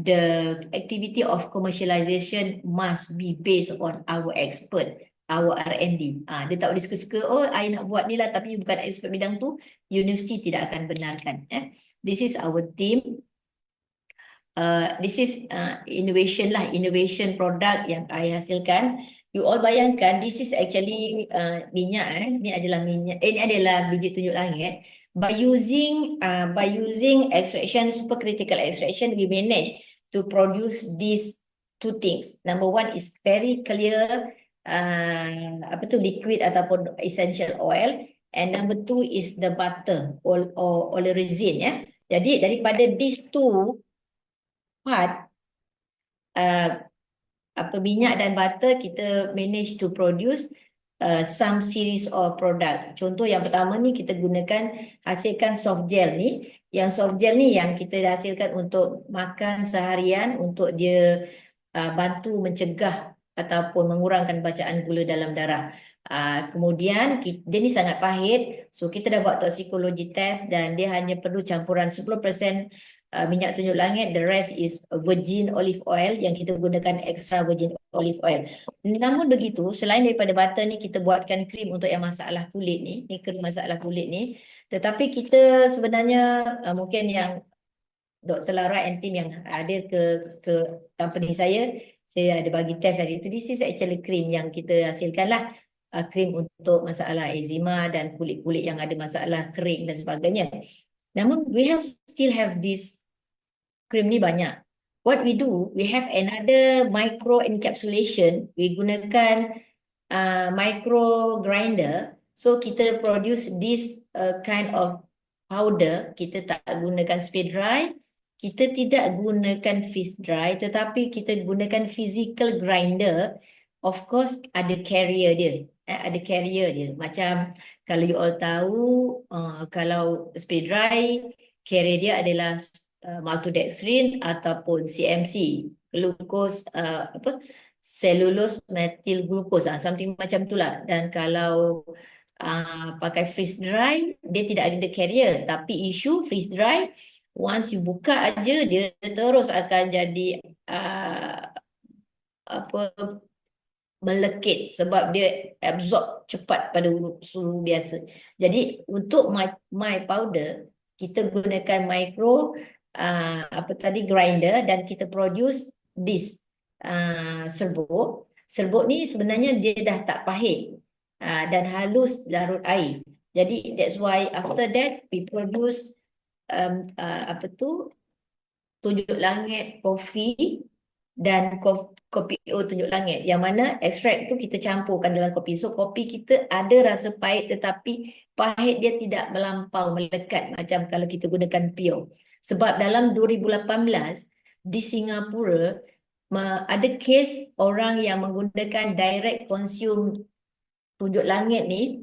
the activity of commercialization must be based on our expert, our R&D. Dia tak boleh suka-suka, oh, I nak buat ni lah, tapi bukan expert bidang tu, universiti tidak akan benarkan. This is our team. This is innovation lah, innovation product yang I hasilkan. You all bayangkan, this is actually minyak. Ini adalah minyak, ini adalah biji tunjuk langit. By using extraction, supercritical extraction, we manage to produce these two things. Number one is very clear, liquid ataupun essential oil, and number two is the butter or resin ya. Jadi daripada these two part, minyak dan butter, kita manage to produce some series of product. Contoh yang pertama ni kita hasilkan soft gel ni. Yang soft gel ni yang kita hasilkan untuk makan seharian, untuk dia bantu mencegah ataupun mengurangkan bacaan gula dalam darah. Kemudian dia ni sangat pahit, so kita dah buat toxicology test dan dia hanya perlu campuran 10% minyak tunjuk langit, the rest is virgin olive oil yang kita gunakan extra virgin olive oil. Namun begitu, selain daripada butter ni, kita buatkan krim untuk yang masalah kulit ni krim masalah kulit ni. Tetapi kita sebenarnya mungkin yang Dr. Lara and team yang hadir ke company saya ada bagi test hari itu. This is actually krim yang kita hasilkan lah, krim untuk masalah eczema dan kulit-kulit yang ada masalah kering dan sebagainya. Namun still have this krim ni banyak. What we do, we have another micro encapsulation. We gunakan micro grinder. So kita produce this kind of powder. Kita tak gunakan spray dry. Kita tidak gunakan freeze dry. Tetapi kita gunakan physical grinder. Of course ada carrier dia. Ada carrier dia. Macam kalau you all tahu, kalau spray dry, carrier dia adalah maltodextrin ataupun CMC, glucose cellulose methyl glucose, something macam itulah. Dan kalau pakai freeze dry, dia tidak ada carrier, tapi isu freeze dry, once you buka aja dia terus akan jadi melekit sebab dia absorb cepat pada suhu biasa. Jadi untuk my powder, kita gunakan micro grinder dan kita produce this serbuk. Serbuk ni sebenarnya dia dah tak pahit dan halus larut air. Jadi that's why after that we produce tunjuk langit kopi dan kopi tunjuk langit, yang mana ekstrak tu kita campurkan dalam kopi. So kopi kita ada rasa pahit, tetapi pahit dia tidak melampau melekat macam kalau kita gunakan pure. Sebab dalam 2018 di Singapura ada kes orang yang menggunakan direct consume tunjuk langit ni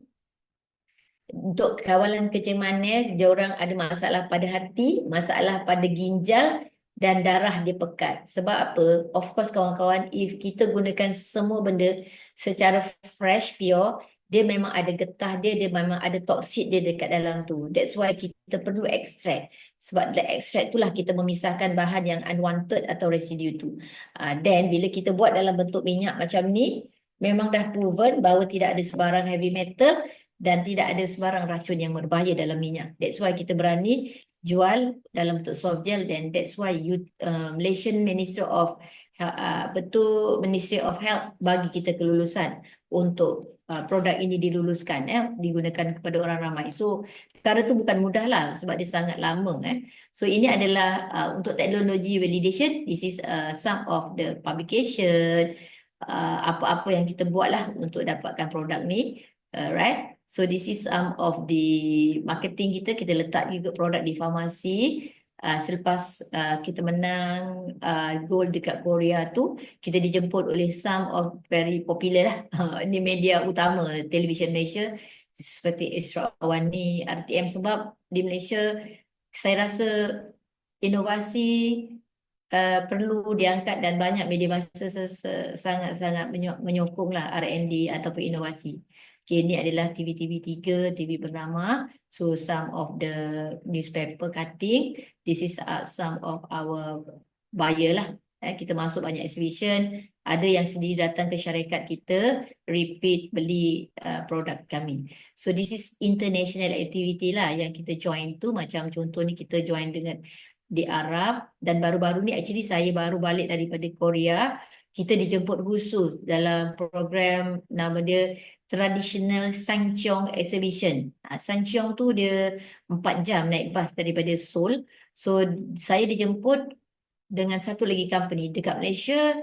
untuk kawalan kencing manis. Dia orang ada masalah pada hati, masalah pada ginjal, dan darah dia pekat. Sebab apa? Of course kawan-kawan, if kita gunakan semua benda secara fresh, pure, dia memang ada getah dia, dia memang ada toksik dia dekat dalam tu. That's why kita perlu extract. Sebab the extract itulah kita memisahkan bahan yang unwanted atau residu tu. Then bila kita buat dalam bentuk minyak macam ni, memang dah proven bahawa tidak ada sebarang heavy metal dan tidak ada sebarang racun yang berbahaya dalam minyak. That's why kita berani jual dalam bentuk soft gel, dan that's why Malaysian Ministry of Ministry of Health bagi kita kelulusan untuk produk ini diluluskan, digunakan kepada orang ramai. So perkara tu bukan mudah lah sebab dia sangat lama. So ini adalah untuk teknologi validation. This is some of the publication, apa-apa yang kita buat lah untuk dapatkan produk ni, right? So this is some of the marketing kita. Kita letak juga produk di farmasi. Selepas kita menang gold dekat Korea tu, kita dijemput oleh some of very popular lah ni media utama television Malaysia seperti Isra Awani, RTM. Sebab di Malaysia saya rasa inovasi perlu diangkat dan banyak media massa sangat-sangat menyokong lah R&D ataupun inovasi. Okay, ini adalah TV 3, TV bernama. So some of the newspaper cutting. This is some of our buyer lah. Kita masuk banyak exhibition. Ada yang sendiri datang ke syarikat kita, repeat beli produk kami. So this is international activity lah yang kita join tu. Macam contoh ni kita join dengan di Arab, dan baru-baru ni actually saya baru balik daripada Korea. Kita dijemput khusus dalam program nama dia Traditional Sancheong Exhibition. Sancheong tu dia 4 jam naik bas daripada Seoul. So saya dijemput dengan satu lagi company dekat Malaysia.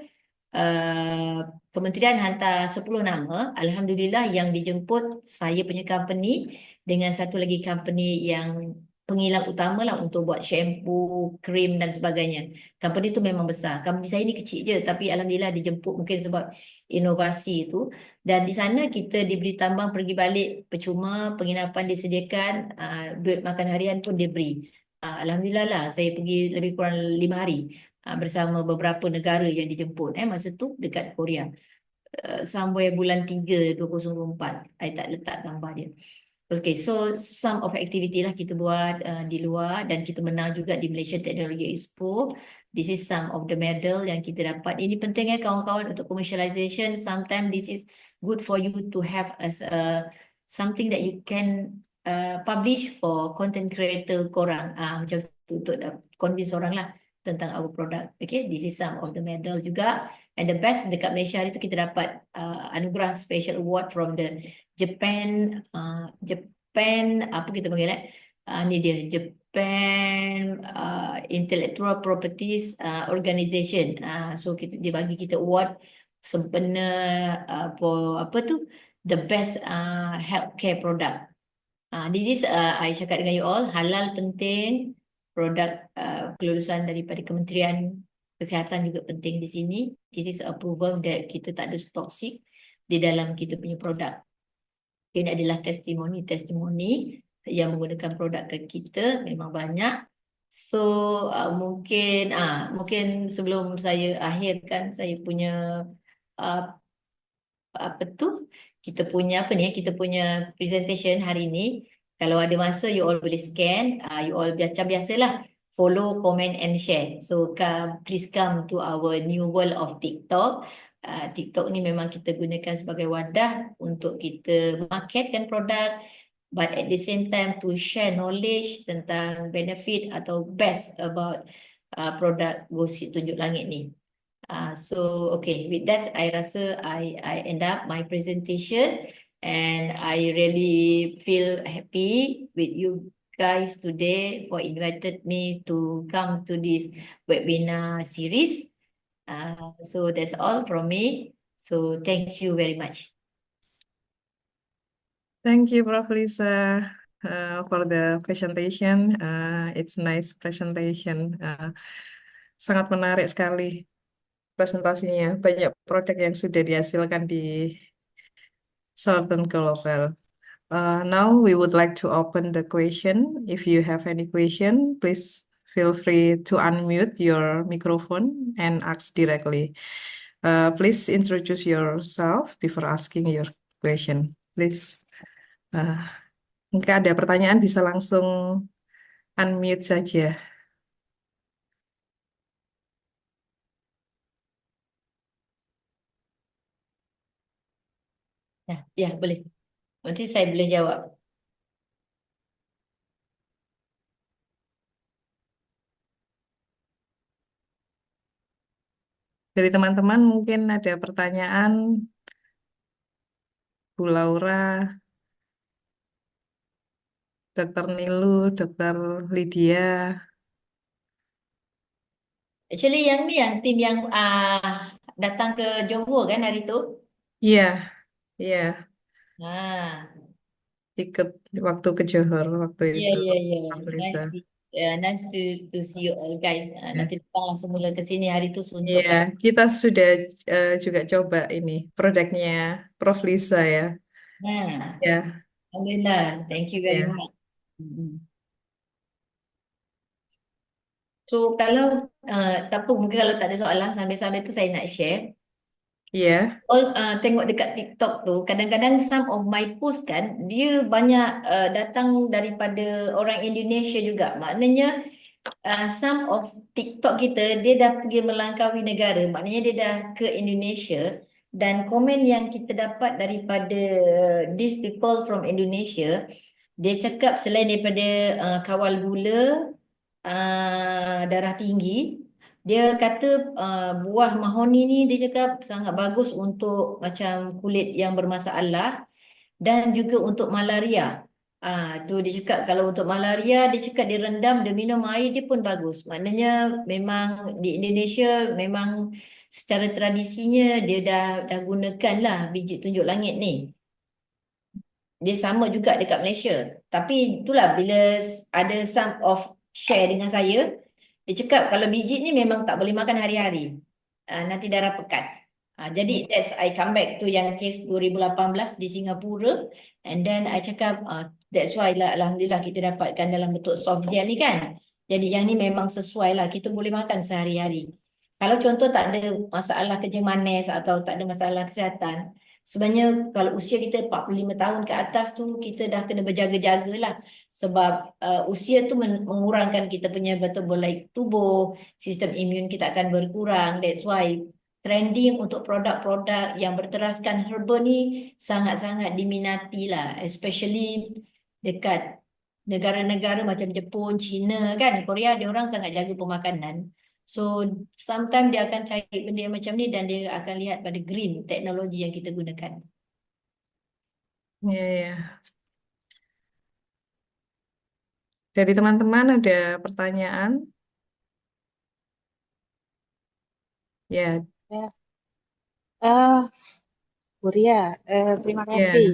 Kementerian hantar 10 nama. Alhamdulillah yang dijemput saya punya company dengan satu lagi company yang pengilang utama lah untuk buat shampoo, krim dan sebagainya. Company tu memang besar. Company saya ni kecil je, tapi alhamdulillah dijemput mungkin sebab inovasi itu. Dan di sana kita diberi tambang pergi balik percuma, penginapan disediakan, duit makan harian pun diberi. Alhamdulillah lah, saya pergi lebih kurang 5 hari bersama beberapa negara yang dijemput. Masa tu dekat Korea. Somewhere bulan 3, 2024. Saya tak letak gambar dia. Okay, so some of activity lah kita buat di luar, dan kita menang juga di Malaysia Technology Expo. This is some of the medal yang kita dapat. Ini penting kawan-kawan untuk commercialization. Sometimes this is good for you to have as something that you can publish for content creator korang. Macam tu untuk convince orang lah tentang our product. Okay, this is some of the medal juga. And the best dekat Malaysia hari tu kita dapat anugerah special award from the Japan apa kita panggil ni dia Japan Intellectual Properties Organization. So dia bagi kita award sempena apa tu the best healthcare product. This is I cakap dengan you all, halal penting, produk kelulusan daripada Kementerian Kesihatan juga penting di sini. This is approval that kita tak ada toksik di dalam kita punya produk. Ini adalah testimoni yang menggunakan produk ke kita memang banyak. So mungkin sebelum saya akhirkan saya punya apa tu kita punya presentation hari ini. Kalau ada masa you all boleh scan, you all macam biasalah follow, comment and share. So please come to our new world of TikTok. TikTok ni memang kita gunakan sebagai wadah untuk kita marketkan produk, but at the same time to share knowledge tentang benefit atau best about produk gosip tunjuk langit ni. So okay, with that I rasa I end up my presentation, and I really feel happy with you guys today for invited me to come to this webinar series. So that's all from me. So thank you very much. Thank you, Prof. Lisa, for the presentation. It's nice presentation. Sangat menarik sekali presentasinya. Banyak produk yang sudah dihasilkan di Southern Global. Now we would like to open the question. If you have any question, please feel free to unmute your microphone and ask directly. Please introduce yourself before asking your question. Please, uh, jika ada pertanyaan bisa langsung unmute saja. Ya, boleh. Nanti saya boleh jawab. Dari teman-teman mungkin ada pertanyaan, Bu Laura, Dokter Nilu, Dokter Lydia. Actually yang ni yang tim yang datang ke Johor kan hari tu. Iya, iya, Ah, ikut waktu ke Johor waktu ya itu, ya ya. Pak Lisa. Nice to see you all guys. Ya. Nanti datanglah semula ke sini hari tu suntuk. Iya, kita sudah juga coba ini produknya Prof Lisa ya. Nah, Ya, Alhamdulillah. Thank you very ya, much. Mm-mm. So kalau tak apa, mungkin kalau tak ada soalan sambil-sambil tu saya nak share. iya, Tengok dekat TikTok tu, kadang-kadang some of my post kan, dia banyak datang daripada orang Indonesia juga. Maknanya some of TikTok kita, dia dah pergi melangkaui negara. Maknanya dia dah ke Indonesia. Dan komen yang kita dapat daripada these people from Indonesia, dia cakap selain daripada kawal gula, darah tinggi, dia kata buah mahoni ni dia cakap sangat bagus untuk macam kulit yang bermasalah dan juga untuk malaria. Tu dia cakap kalau untuk malaria dia cakap dia rendam, dia minum air dia pun bagus. Maknanya memang di Indonesia memang secara tradisinya dia dah gunakan lah biji tunjuk langit ni. Dia sama juga dekat Malaysia. Tapi itulah bila ada some of share dengan saya, dia cakap kalau biji ni memang tak boleh makan hari-hari. Nanti darah pekat. Jadi that's I come back to yang case 2018 di Singapura, and then I cakap that's why lah alhamdulillah kita dapatkan dalam bentuk soft gel ni kan. Jadi yang ni memang sesuai lah kita boleh makan sehari-hari. Kalau contoh tak ada masalah kerja manis atau tak ada masalah kesihatan, sebenarnya kalau usia kita 45 tahun ke atas tu kita dah kena berjaga-jaga lah. Sebab usia tu mengurangkan kita punya metabolic tubuh, sistem imun kita akan berkurang. That's why trending untuk produk-produk yang berteraskan herba ni sangat-sangat diminati lah. Especially dekat negara-negara macam Jepun, China kan, Korea, dia orang sangat jaga pemakanan. So, sometimes dia akan cari benda yang macam ni dan dia akan lihat pada green teknologi yang kita gunakan. iya, iya. Dari teman-teman ada pertanyaan? Ya, Ya, eh Buria, terima iya, kasih.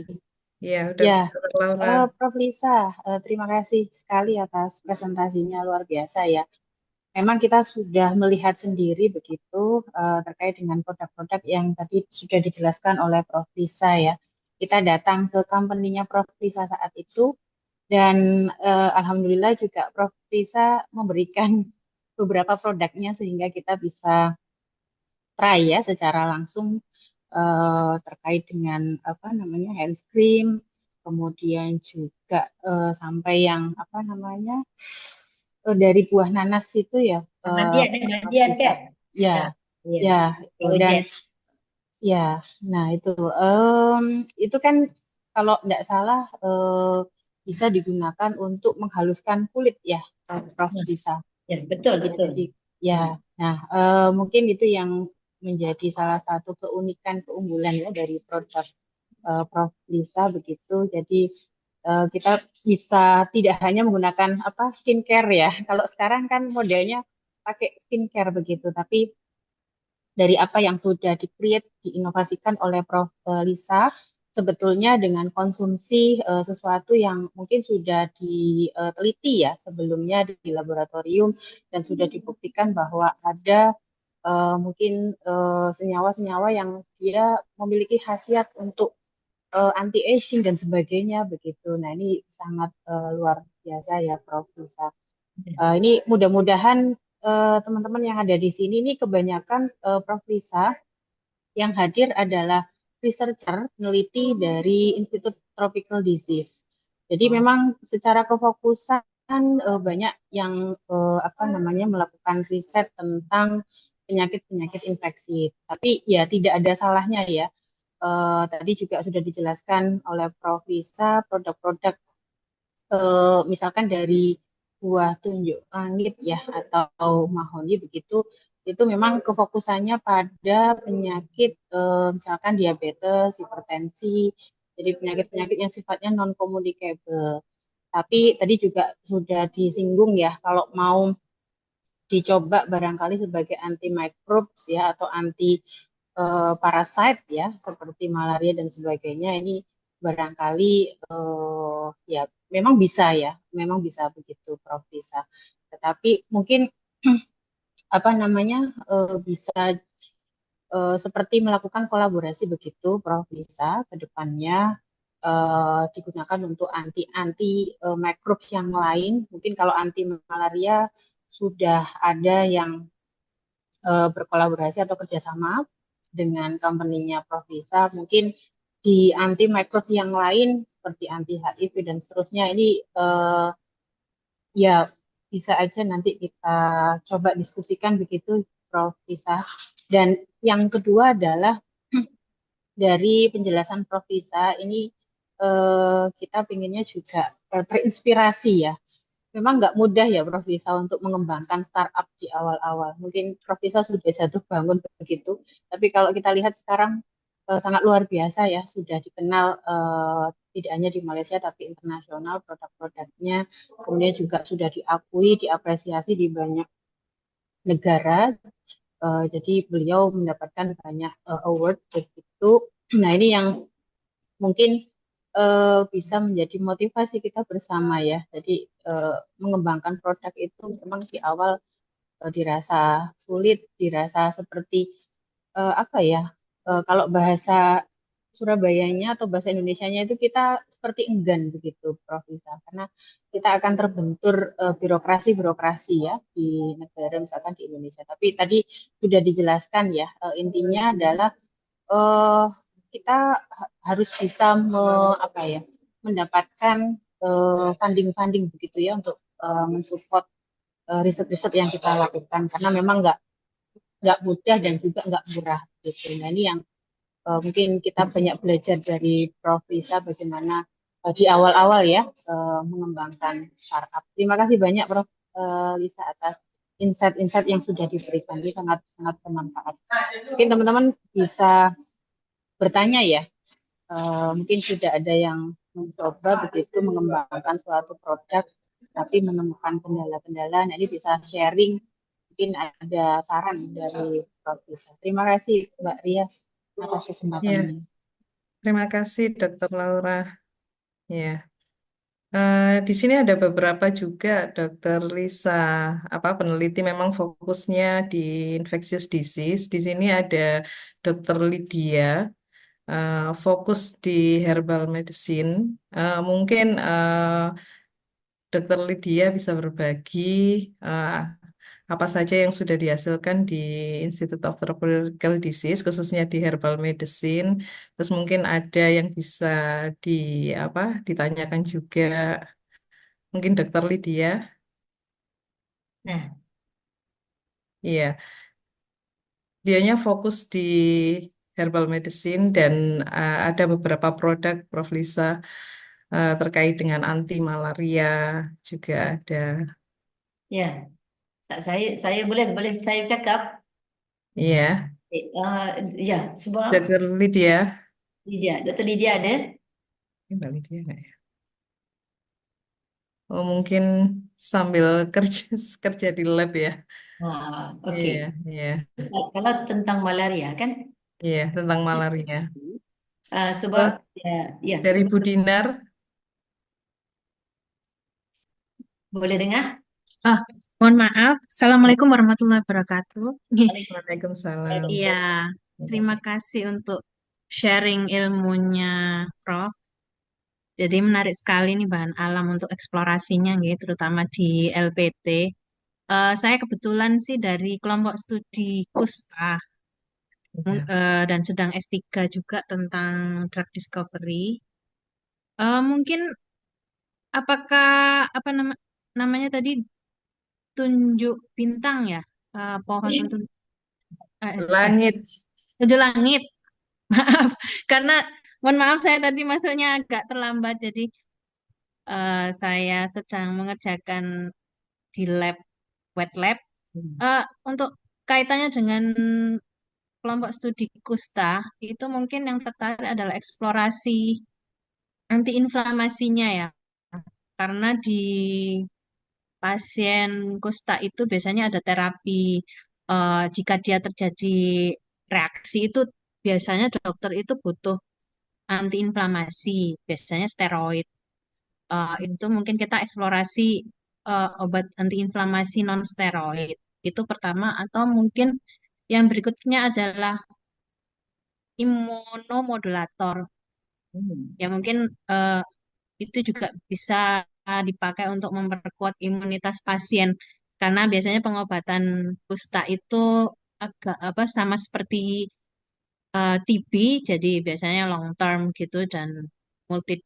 iya, udah Ya, Dokter Laura. Prof. Lisa, terima kasih sekali atas presentasinya luar biasa ya. Memang kita sudah melihat sendiri begitu terkait dengan produk-produk yang tadi sudah dijelaskan oleh Prof. Lisa ya. Kita datang ke company-nya Prof. Lisa saat itu dan alhamdulillah juga Prof. Lisa memberikan beberapa produknya sehingga kita bisa try ya secara langsung terkait dengan apa namanya hand cream, kemudian juga sampai yang apa namanya dari buah nanas itu ya Prof. Dia Bisa kan? ya Nah, ya, ya itu dan Projet. ya nah itu kan kalau tidak salah bisa digunakan untuk menghaluskan kulit ya Prof. Nah, Bisa. ya, betul, Ya, betul. jadi ya, nah mungkin itu yang menjadi salah satu keunikan keunggulan ya dari produk Prof. Lisa begitu. Jadi kita bisa tidak hanya menggunakan apa skincare ya. Kalau sekarang kan modelnya pakai skincare begitu, tapi dari apa yang sudah di-create, diinovasikan oleh Prof. Lisa, sebetulnya dengan konsumsi sesuatu yang mungkin sudah diteliti ya sebelumnya di laboratorium dan sudah dibuktikan bahwa ada mungkin senyawa-senyawa yang dia memiliki khasiat untuk anti-aging dan sebagainya begitu. Nah ini sangat luar biasa ya Prof. Lisa. Ini mudah-mudahan teman-teman yang ada di sini ini kebanyakan Prof. Lisa yang hadir adalah researcher, peneliti dari Institute Tropical Disease. Jadi memang secara kefokusan banyak yang apa namanya melakukan riset tentang penyakit-penyakit infeksi. Tapi ya tidak ada salahnya ya. Tadi juga sudah dijelaskan oleh Prof. Lisa produk-produk misalkan dari buah tunjuk langit ya atau mahoni begitu itu memang kefokusannya pada penyakit misalkan diabetes, hipertensi, jadi penyakit-penyakit yang sifatnya non communicable. Tapi tadi juga sudah disinggung ya kalau mau dicoba barangkali sebagai anti microbes ya atau anti parasite ya seperti malaria dan sebagainya ini barangkali ya memang bisa begitu Prof. Bisa. Tetapi mungkin apa namanya bisa seperti melakukan kolaborasi begitu Prof. Bisa ke depannya digunakan untuk anti-anti microbes yang lain. Mungkin kalau anti malaria sudah ada yang berkolaborasi atau kerjasama dengan company-nya Prof. Lisa, mungkin di anti microbe yang lain seperti anti HIV dan seterusnya ini ya bisa aja nanti kita coba diskusikan begitu Prof. Lisa. Dan yang kedua adalah dari penjelasan Prof. Lisa ini kita pinginnya juga terinspirasi ya memang nggak mudah ya Prof. Lisa untuk mengembangkan startup di awal-awal. Mungkin Prof. Lisa sudah jatuh bangun begitu, tapi kalau kita lihat sekarang sangat luar biasa ya, sudah dikenal tidak hanya di Malaysia tapi internasional produk-produknya, kemudian juga sudah diakui, diapresiasi di banyak negara. Jadi beliau mendapatkan banyak award begitu. Nah ini yang mungkin bisa menjadi motivasi kita bersama ya. Jadi mengembangkan produk itu memang di awal dirasa sulit, dirasa seperti apa ya? Kalau bahasa Surabayanya atau bahasa Indonesianya itu kita seperti enggan begitu, Prof. Isa. Karena kita akan terbentur birokrasi-birokrasi ya di negara misalkan di Indonesia. Tapi tadi sudah dijelaskan ya, intinya adalah eh, kita harus bisa apa ya mendapatkan funding-funding begitu ya untuk mensupport riset-riset yang kita lakukan karena memang nggak mudah dan juga nggak murah gitu. Nah ini yang mungkin kita banyak belajar dari Prof. Lisa bagaimana di awal-awal ya mengembangkan startup. Terima kasih banyak Prof. Lisa atas insight-insight yang sudah diberikan. Ini sangat sangat bermanfaat. Mungkin teman-teman bisa bertanya ya. Mungkin sudah ada yang mencoba begitu mengembangkan suatu produk tapi menemukan kendala-kendala. Nah, ini bisa sharing. Mungkin ada saran dari Prof. Lisa. Terima kasih Mbak Ria atas Ya, kesempatannya. terima kasih Dr. Laura. Ya. Di sini ada beberapa juga Dokter Lisa, apa peneliti memang fokusnya di infectious disease. Di sini ada Dokter Lydia, fokus di herbal medicine. Mungkin Dokter Lydia bisa berbagi eh, apa saja yang sudah dihasilkan di Institute of Tropical Disease, khususnya di herbal medicine. Terus mungkin ada yang bisa di apa ditanyakan juga. Mungkin Dokter Lydia. Nah, Iya, dianya fokus di herbal medicine dan ada beberapa produk Prof. Lisa terkait dengan anti malaria juga ada. ya, saya boleh boleh saya cakap. Iya, Ya, sebab Dokter Lydia. Dokter Lydia ada. Ini Mbak Lydia nggak ya? Oh, mungkin sambil kerja kerja di lab ya. Oke. Iya, iya, Kalau tentang malaria kan, iya tentang malaria. sebab Oh, ya, ya dari sebab Bu Dinar. boleh dengar. Ah, mohon maaf. Ya, Assalamualaikum warahmatullahi wabarakatuh. Nih, Waalaikumsalam. Waalaikumsalam. iya, terima kasih untuk sharing ilmunya, Prof. Jadi menarik sekali nih bahan alam untuk eksplorasinya, nggih, terutama di LPT. Saya kebetulan sih dari kelompok studi Kusta Ya. dan sedang S3 juga tentang drug discovery. Mungkin apakah apa namanya tadi tunjuk bintang ya? Pohon Langit. tujuh langit. Maaf, karena mohon maaf saya tadi masuknya agak terlambat, jadi saya sedang mengerjakan di lab, wet lab. Untuk kaitannya dengan kelompok studi Kusta, itu mungkin yang tertarik adalah eksplorasi antiinflamasinya ya. Karena di pasien kusta itu biasanya ada terapi. Jika dia terjadi reaksi itu biasanya dokter itu butuh antiinflamasi, biasanya steroid. Itu mungkin kita eksplorasi obat antiinflamasi non steroid. Itu pertama, atau mungkin yang berikutnya adalah imunomodulator. Hmm. Ya mungkin eh, itu juga bisa dipakai untuk memperkuat imunitas pasien karena biasanya pengobatan kusta itu agak apa sama seperti TB, jadi biasanya long term gitu dan multi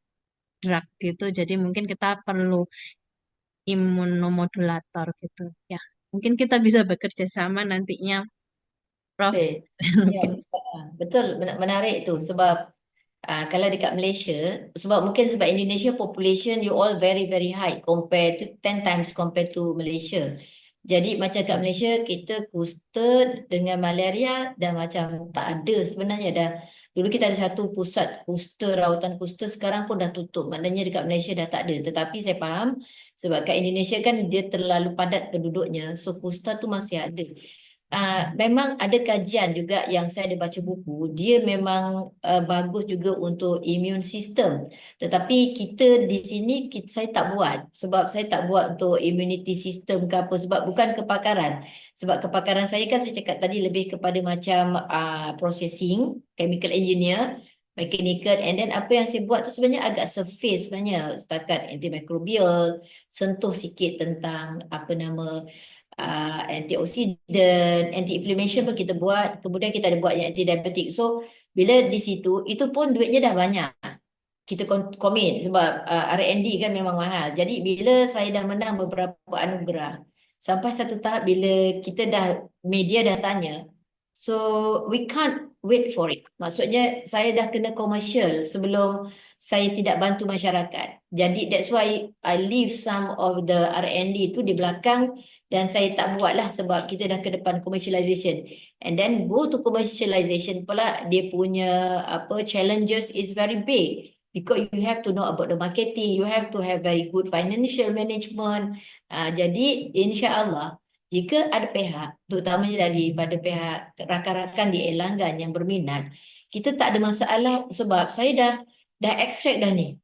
drug gitu, jadi mungkin kita perlu imunomodulator gitu ya, mungkin kita bisa bekerja sama nantinya, Prof. Betul. Ya, Mungkin betul. Menarik itu sebab kalau dekat Malaysia, sebab mungkin sebab Indonesia population you all very very high compare to 10 times compare to Malaysia. Jadi macam kat Malaysia kita kusta dengan malaria dah macam tak ada sebenarnya dah. Dulu kita ada satu pusat kusta, rawatan kusta, sekarang pun dah tutup. Maknanya dekat Malaysia dah tak ada. Tetapi saya faham sebab kat Indonesia kan dia terlalu padat penduduknya. So kusta tu masih ada. Memang ada kajian juga yang saya ada baca buku, dia memang bagus juga untuk immune system. Tetapi kita di sini saya tak buat sebab saya tak buat untuk immunity system ke apa sebab bukan kepakaran. Sebab kepakaran saya kan saya cakap tadi lebih kepada macam processing, chemical engineer, mechanical, and then apa yang saya buat tu sebenarnya agak surface sebenarnya setakat antimicrobial, sentuh sikit tentang apa nama antioksidan, anti-inflammation pun kita buat. Kemudian kita ada buat yang anti-diabetic. So, bila di situ, itu pun duitnya dah banyak. Kita komit sebab R&D kan memang mahal. Jadi, bila saya dah menang beberapa anugerah, sampai satu tahap bila kita dah, media dah tanya, so we can't wait for it. Maksudnya, saya dah kena komersial sebelum saya tidak bantu masyarakat. Jadi, that's why I leave some of the R&D itu di belakang dan saya tak buat lah sebab kita dah ke depan commercialization. And then go to commercialization pula dia punya apa challenges is very big because you have to know about the marketing, you have to have very good financial management. Jadi insya-Allah jika ada pihak, terutamanya daripada pihak rakan-rakan di Elanggan yang berminat, kita tak ada masalah sebab saya dah extract dah ni.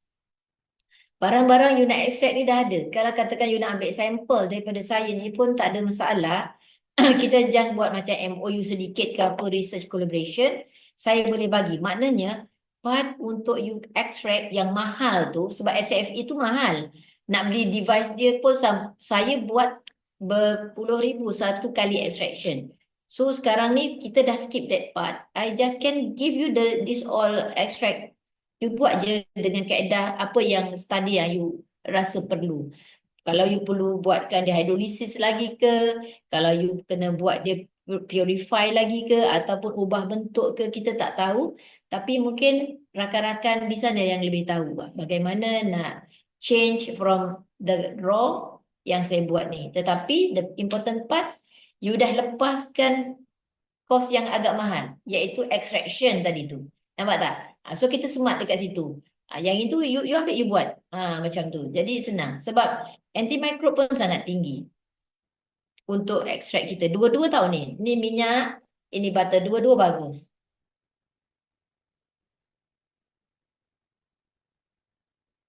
Barang-barang you nak extract ni dah ada. Kalau katakan you nak ambil sampel daripada saya ni pun tak ada masalah. Kita just buat macam MOU sedikit ke apa research collaboration. Saya boleh bagi. Maknanya part untuk you extract yang mahal tu sebab SFE tu mahal. Nak beli device dia pun saya buat berpuluh ribu satu kali extraction. So sekarang ni kita dah skip that part. I just can give you this all extract. You buat je dengan kaedah apa yang study yang you rasa perlu. Kalau you perlu buatkan dia hydrolysis lagi ke, kalau you kena buat dia purify lagi ke, ataupun ubah bentuk ke, kita tak tahu. Tapi mungkin rakan-rakan di sana yang lebih tahu bagaimana nak change from the raw yang saya buat ni. Tetapi the important parts, you dah lepaskan kos yang agak mahal, iaitu extraction tadi tu. Nampak tak? So kita smart dekat situ. Yang itu you ambil you buat. Macam tu. Jadi senang. Sebab antimicrobe pun sangat tinggi untuk extract kita. Dua-dua tahu ni. Ni minyak, ini butter. Dua-dua bagus.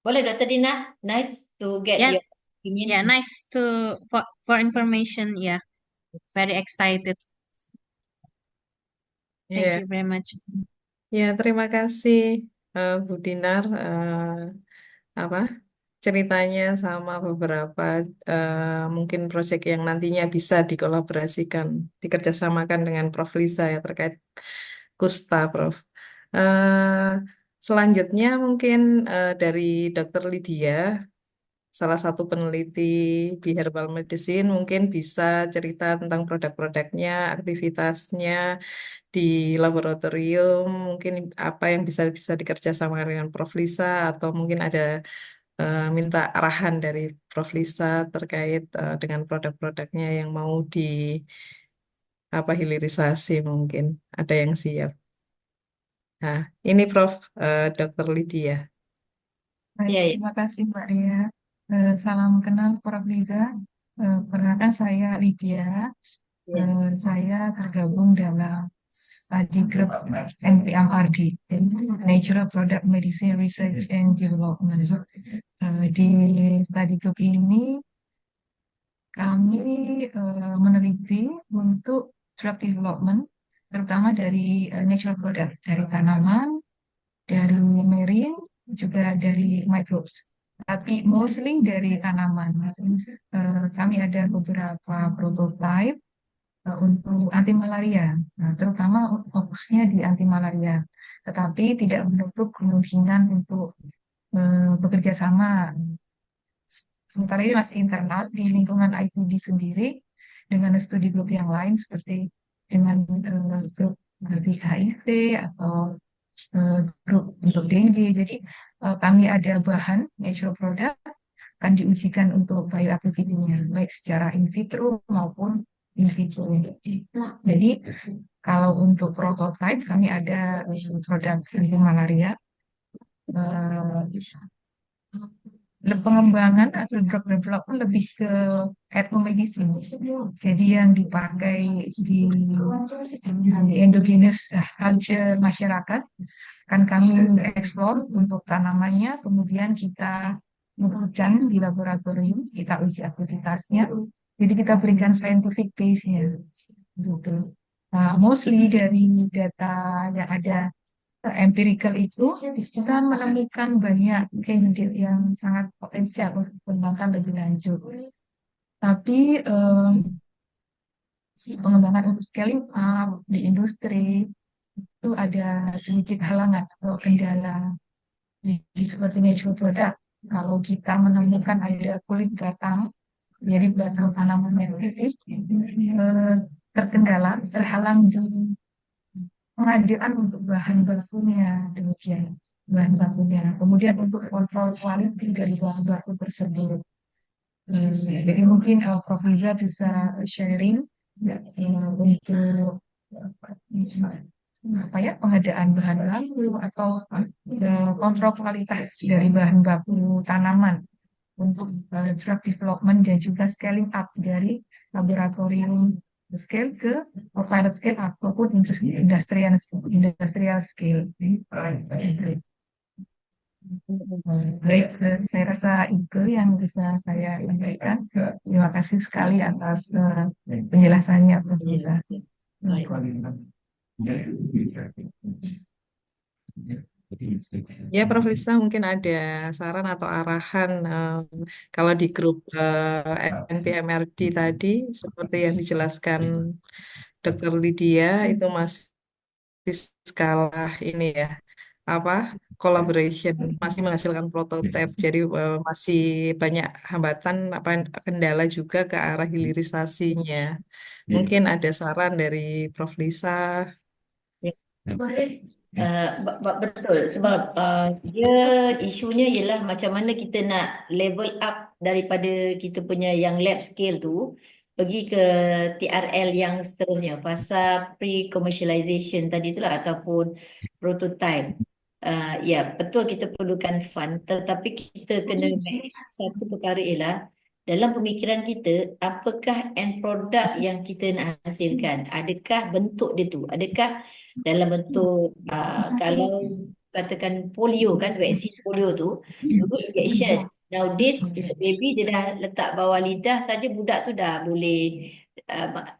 Boleh Dr. Dina? Nice to get ya, your opinion. ya, nice for information ya, very excited. Thank Ya, you very much. ya terima kasih Bu Dinar. apa ceritanya sama beberapa mungkin proyek yang nantinya bisa dikolaborasikan, dikerjasamakan dengan Prof. Lisa ya terkait Kusta, Prof. Eh, Selanjutnya mungkin dari Dr. Lydia, salah satu peneliti di herbal medicine, mungkin bisa cerita tentang produk-produknya, aktivitasnya di laboratorium, mungkin apa yang bisa bisa dikerjasamakan dengan Prof. Lisa, atau mungkin ada minta arahan dari Prof. Lisa terkait dengan produk-produknya yang mau di apa hilirisasi mungkin ada yang siap. Nah, ini Prof. Dr. Lydia. Baik, Ya, ya. terima kasih Mbak Ria. Salam kenal Prof. Liza. Perkenalkan saya Lydia. Ya. Saya tergabung dalam study group NPMRD, Natural Product Medicine Research and Development. Di study group ini kami meneliti untuk drug development, terutama dari natural product, dari tanaman, dari marine, juga dari microbes. Tapi mostly dari tanaman. Kami ada beberapa prototype untuk anti malaria, terutama fokusnya di anti malaria. Tetapi tidak menutup kemungkinan untuk bekerja sama. Sementara ini masih internal di lingkungan IPD sendiri dengan studi grup yang lain seperti dengan grup seperti HIV atau grup untuk dengue. Jadi kami ada bahan natural product akan diujikan untuk bioactivity-nya baik secara in vitro maupun in vivo. Jadi kalau untuk prototype kami ada produk anti malaria. Pengembangan atau drug development lebih ke etnomedicine. Jadi yang dipakai di endogenous culture masyarakat akan kami eksplor untuk tanamannya, kemudian kita ujikan di laboratorium, kita uji aktivitasnya. Jadi kita berikan scientific base-nya, gitu. Mostly dari data yang ada empirical itu kita menemukan banyak candidate yang sangat potensial untuk dikembangkan lebih lanjut. Tapi pengembangan untuk scaling up di industri itu ada sedikit halangan atau kendala seperti natural product. Kalau kita menemukan ada kulit batang, jadi batang tanaman yang aktif, terkendala, terhalang di pengadaan untuk bahan bakunya, demikian bahan bakunya. Kemudian untuk kontrol kualitas dari bahan baku tersebut. Jadi mungkin Prof. Liza bisa sharing untuk apa ya pengadaan bahan baku atau kontrol kualitas dari bahan baku tanaman untuk drug development dan juga scaling up dari laboratorium scale ke pilot scale ataupun industrial scale. Baik, saya rasa itu yang bisa saya sampaikan. Terima kasih sekali atas penjelasannya, Prof. Liza. Baik. Ya, Prof. Lisa mungkin ada saran atau arahan kalau di grup NPMRD tadi seperti yang dijelaskan Dr. Lydia itu masih skala ini ya apa collaboration masih menghasilkan prototipe jadi masih banyak hambatan apa kendala juga ke arah hilirisasinya. Mungkin ada saran dari Prof. Lisa. Ya. Betul sebab dia isunya ialah macam mana kita nak level up daripada kita punya yang lab scale tu pergi ke TRL yang seterusnya fasa pre-commercialization tadi itulah ataupun prototype. Ya betul kita perlukan fund tetapi kita kena manage satu perkara ialah dalam pemikiran kita apakah end product yang kita nak hasilkan, adakah bentuk dia tu, adakah dalam bentuk kalau katakan polio kan vaksin polio tu dulu injection nowadays untuk baby dia dah letak bawah lidah saja budak tu dah boleh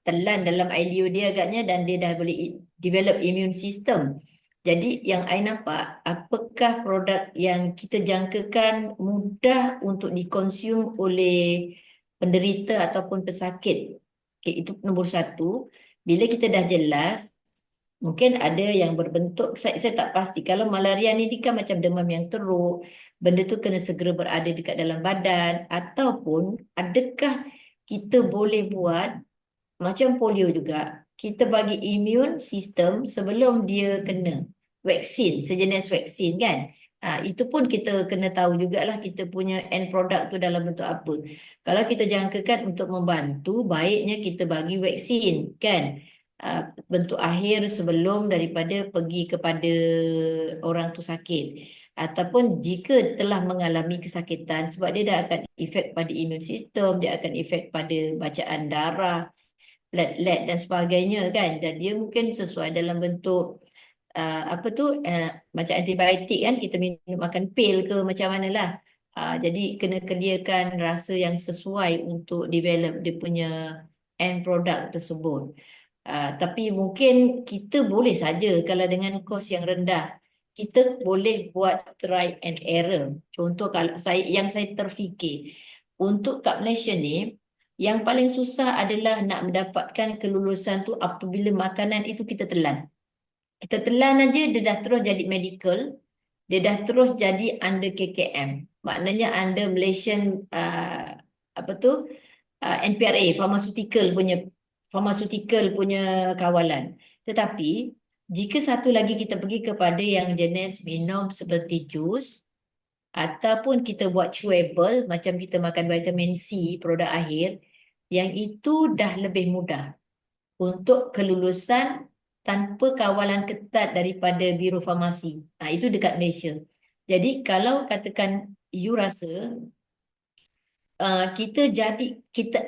telan dalam ILU dia agaknya dan dia dah boleh develop immune system. Jadi yang I nampak, apakah produk yang kita jangkakan mudah untuk dikonsum oleh penderita ataupun pesakit. Okay, itu nombor satu. Bila kita dah jelas, mungkin ada yang berbentuk, saya tak pasti. Kalau malaria ni dia kan macam demam yang teruk, benda tu kena segera berada dekat dalam badan. Ataupun adakah kita boleh buat macam polio juga, kita bagi immune system sebelum dia kena vaksin, sejenis vaksin kan. Itu pun kita kena tahu jugalah kita punya end product tu dalam bentuk apa. Kalau kita jangkakan untuk membantu, baiknya kita bagi vaksin kan. Bentuk akhir sebelum daripada pergi kepada orang tu sakit. Ataupun jika telah mengalami kesakitan, sebab dia dah akan efek pada immune system, dia akan efek pada bacaan darah, platelet dan sebagainya kan, dan dia mungkin sesuai dalam bentuk macam antibiotik kan, kita minum makan pil ke macam mana lah. Jadi kena kediakan rasa yang sesuai untuk develop dia punya end product tersebut. Tapi mungkin kita boleh saja kalau dengan kos yang rendah, kita boleh buat try and error. Contoh kalau yang saya terfikir untuk kat Malaysia ni, yang paling susah adalah nak mendapatkan kelulusan tu apabila makanan itu kita telan. Kita telan aja, dia dah terus jadi medical, dia dah terus jadi under KKM. Maknanya under Malaysian NPRA, pharmaceutical punya kawalan. Tetapi jika satu lagi kita pergi kepada yang jenis minum seperti jus, ataupun kita buat chewable, macam kita makan vitamin C, produk akhir, yang itu dah lebih mudah untuk kelulusan tanpa kawalan ketat daripada Biro Farmasi. Itu dekat Malaysia. Jadi kalau katakan you rasa kita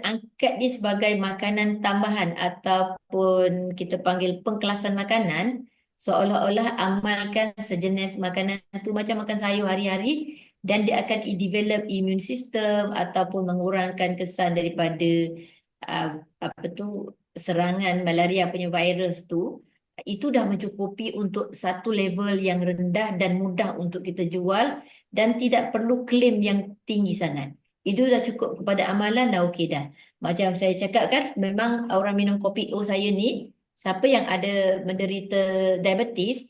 angkat dia sebagai makanan tambahan ataupun kita panggil pengkelasan makanan, seolah-olah amalkan sejenis makanan tu macam makan sayur hari-hari, dan dia akan develop immune system ataupun mengurangkan kesan daripada serangan malaria punya virus tu. Itu dah mencukupi untuk satu level yang rendah dan mudah untuk kita jual, dan tidak perlu klaim yang tinggi sangat. Itu dah cukup kepada amalan, dah okey dah. Macam saya cakap kan, memang orang minum kopi O saya ni, siapa yang ada menderita diabetes,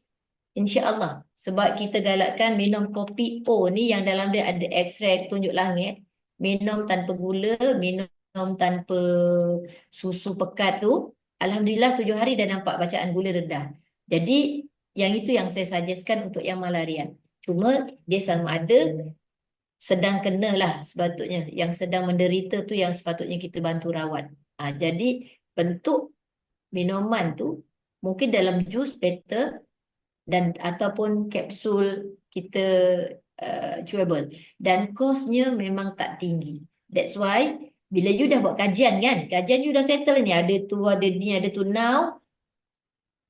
insya-Allah, sebab kita galakkan minum kopi O ni yang dalam dia ada ekstrak tunjuk langit, minum tanpa gula, minum tanpa susu pekat tu, alhamdulillah 7 hari dah nampak bacaan gula rendah. Jadi yang itu yang saya suggestkan untuk yang malaria. Cuma dia sama ada sedang kena lah sepatutnya. Yang sedang menderita tu yang sepatutnya kita bantu rawat. Jadi bentuk minuman tu mungkin dalam jus better, dan ataupun kapsul kita chewable. Dan kosnya memang tak tinggi. That's why bila you dah buat kajian kan, kajian you dah settle ni, ada tu, ada ni, ada tu. Now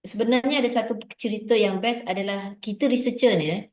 sebenarnya ada satu cerita yang best adalah kita researcher ni,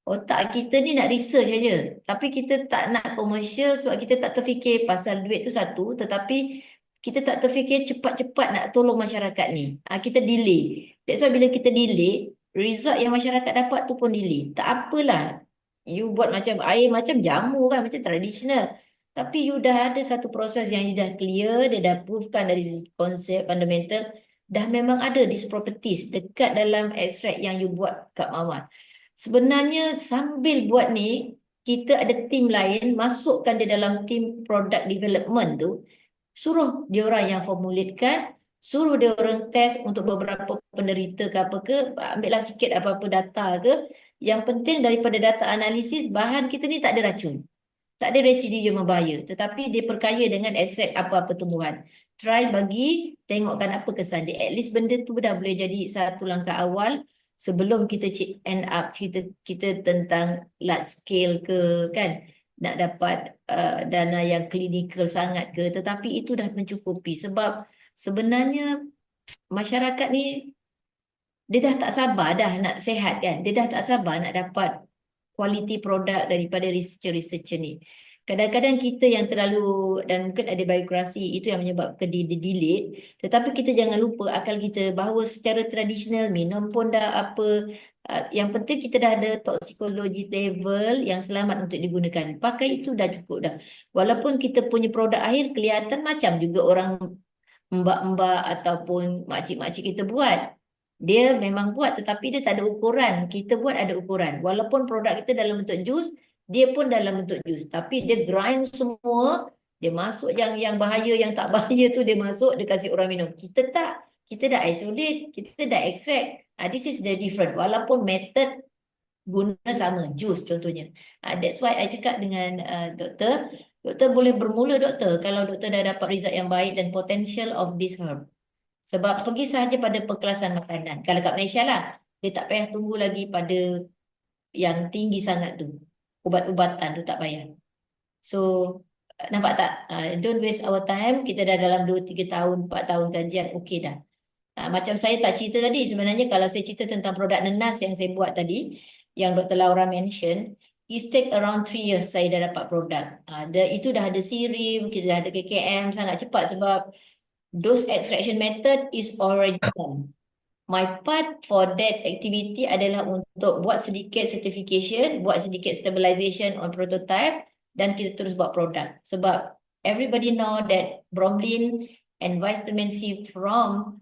otak kita ni nak research saja, tapi kita tak nak komersial sebab kita tak terfikir pasal duit tu satu, tetapi kita tak terfikir cepat-cepat nak tolong masyarakat ni. Kita delay. That's why bila kita delay, result yang masyarakat dapat tu pun delay. Tak apalah, you buat macam air macam jamu kan, macam tradisional. Tapi you dah ada satu proses yang you dah clear, dia dah provekan dari konsep fundamental, dah memang ada these properties dekat dalam ekstrak yang you buat kat Mawar. Sebenarnya sambil buat ni, kita ada tim lain, masukkan dia dalam tim product development tu, suruh dia orang yang formulatekan, suruh dia orang test untuk beberapa penderita ke apa ke, ambillah sikit apa-apa data ke. Yang penting daripada data analisis, bahan kita ni tak ada racun, tak ada residu yang membahaya, tetapi dia perkaya dengan ekstrak apa-apa tumbuhan. Try bagi, tengokkan apa kesan dia. At least benda tu dah boleh jadi satu langkah awal sebelum kita end up kita tentang large scale ke kan, nak dapat dana yang klinikal sangat ke, tetapi itu dah mencukupi. Sebab sebenarnya masyarakat ni dia dah tak sabar dah nak sihat kan, dia dah tak sabar nak dapat quality produk daripada researcher ni. Kadang-kadang kita yang terlalu, dan mungkin ada biokrasi, itu yang menyebabkan dia delete. Tetapi kita jangan lupa akal kita bahawa secara tradisional minum pun dah apa, yang penting kita dah ada toksikologi level yang selamat untuk digunakan. Pakai itu dah cukup dah. Walaupun kita punya produk akhir kelihatan macam juga orang mbak-mbak ataupun makcik-makcik kita buat. Dia memang buat tetapi dia tak ada ukuran. Kita buat ada ukuran. Walaupun produk kita dalam bentuk jus, dia pun dalam bentuk jus. Tapi dia grind semua, dia masuk yang bahaya, yang tak bahaya tu dia masuk, dia kasih orang minum. Kita tak. Kita dah isolate, kita dah extract. This is the different. Walaupun method guna sama, jus contohnya. That's why I cakap dengan doktor, doktor boleh bermula doktor kalau doktor dah dapat result yang baik dan potential of this herb. Sebab pergi sahaja pada perkelasan makanan. Kalau kat Malaysia lah, dia tak payah tunggu lagi pada yang tinggi sangat tu. Ubat-ubatan tu tak payah. So, nampak tak? Don't waste our time. Kita dah dalam 2-3 tahun, 4 tahun kajian, okey dah. Macam saya tak cerita tadi, sebenarnya kalau saya cerita tentang produk nenas yang saya buat tadi, yang Dr. Laura mention, it take around 3 years saya dah dapat produk. Itu dah ada sirim, kita dah ada KKM, sangat cepat sebab dose extraction method is already done. My part for that activity adalah untuk buat sedikit certification, buat sedikit stabilization on prototype, dan kita terus buat produk. Sebab everybody know that bromelain and vitamin C from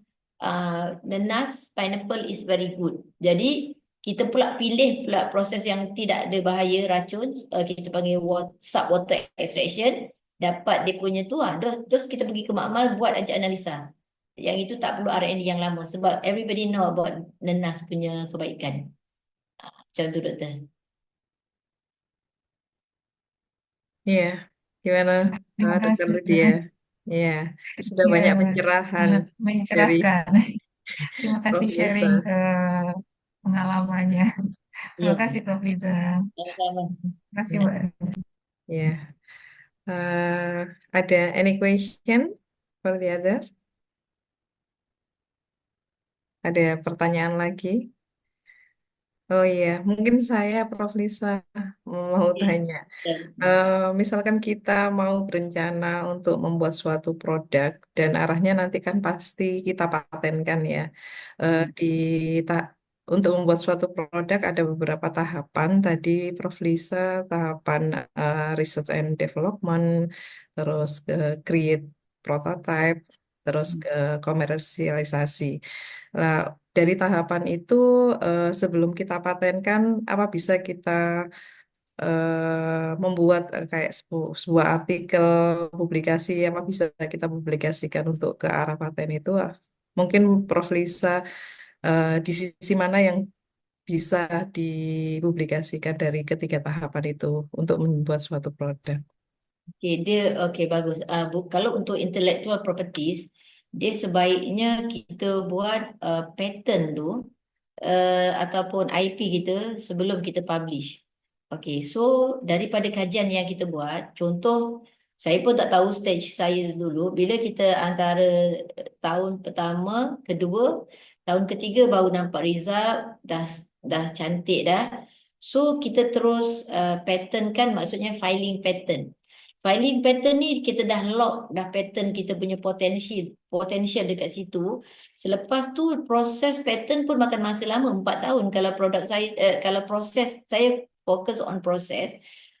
nenas pineapple is very good. Jadi kita pula pilih pula proses yang tidak ada bahaya racun, kita panggil sub water extraction, dapat dia punya tu terus kita pergi ke makmal buat aja analisa. Yang itu tak perlu R&D yang lama sebab everybody know about nenas punya kebaikan. Macam tu doktor. Iya, gimana Terima Dokter kasih. Lydia? Iya, sudah Ya, banyak pencerahan sangat dari mencerahkan. Terima kasih Prof. sharing Lisa. pengalamannya. Terima Ya, kasih Prof. Liza. sama-sama. Terima kasih Ya. Mbak. Iya. Ada any question for the other? Ada pertanyaan lagi? Oh iya, mungkin saya Prof. Lisa mau tanya. Misalkan kita mau berencana untuk membuat suatu produk dan arahnya nanti kan pasti kita patenkan ya. Di ta- untuk membuat suatu produk ada beberapa tahapan. Tadi Prof. Lisa tahapan research and development, terus ke create prototype, terus ke komersialisasi. Nah, dari tahapan itu sebelum kita patenkan, apa bisa kita membuat kayak sebuah artikel publikasi apa bisa kita publikasikan untuk ke arah paten itu mungkin Prof. Lisa di sisi mana yang bisa dipublikasikan dari ketiga tahapan itu untuk membuat suatu produk. Okey bagus. Kalau untuk intellectual properties, dia sebaiknya kita buat patent tu ataupun IP kita sebelum kita publish. Okey, so daripada kajian yang kita buat, contoh saya pun tak tahu stage saya dulu. Bila kita antara tahun pertama, kedua, tahun ketiga baru nampak result, dah cantik dah. So kita terus patent kan, maksudnya filing patent. Filing patent ni kita dah lock dah patent kita punya potential dekat situ. Selepas tu proses patent pun makan masa lama 4 tahun kalau produk saya kalau proses saya fokus on proses.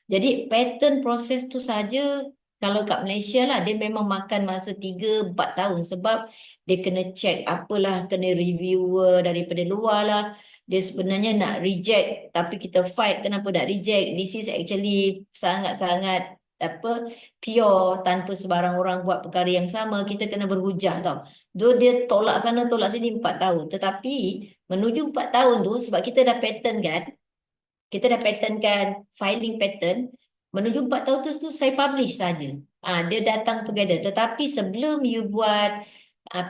Jadi patent proses tu saja kalau kat Malaysia lah dia memang makan masa 3-4 tahun sebab dia kena check apalah, kena reviewer daripada luar lah. Dia sebenarnya nak reject tapi kita fight kenapa nak reject. This is actually sangat-sangat pure tanpa sebarang orang buat perkara yang sama, kita kena berhujah tau. Dia tolak sana tolak sini 4 tahun. Tetapi menuju 4 tahun tu sebab kita dah patent kan, kita dah patent kan filing patent, menuju 4 tahun tu saya publish saja. Dia datang together. Tetapi sebelum you buat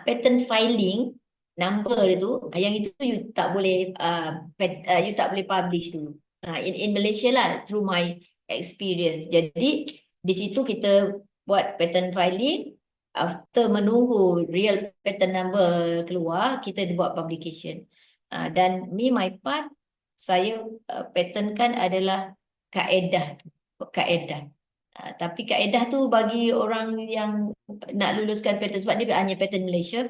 patent filing number tu, yang itu you tak boleh you tak boleh publish dulu. In Malaysia lah through my experience. Jadi di situ kita buat patent filing, after menunggu real patent number keluar, kita buat publication. Dan my part, saya patentkan adalah kaedah. Tapi kaedah tu bagi orang yang nak luluskan pattern, sebab dia hanya pattern Malaysia,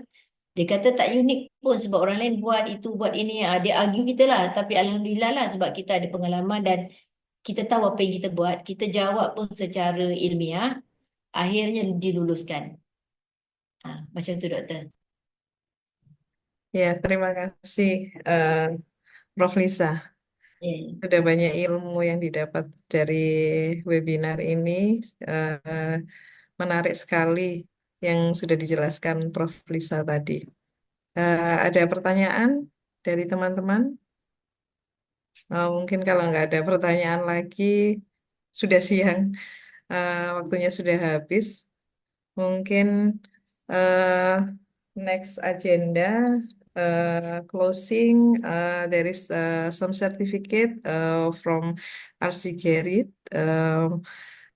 dia kata tak unik pun sebab orang lain buat itu, buat ini. Dia argue kita lah. Tapi Alhamdulillah lah sebab kita ada pengalaman dan kita tahu apa yang kita buat. Kita jawab pun secara ilmiah. Akhirnya diluluskan. Macam tu doktor. Ya, terima kasih Prof. Lisa. Ya. Sudah banyak ilmu yang didapat dari webinar ini. Eh, Menarik sekali yang sudah dijelaskan Prof. Lisa tadi. Ada pertanyaan dari teman-teman? Mungkin kalau nggak ada pertanyaan lagi, sudah siang, waktunya sudah habis. Mungkin uh, next agenda closing. There is some certificate from RC Gerrit,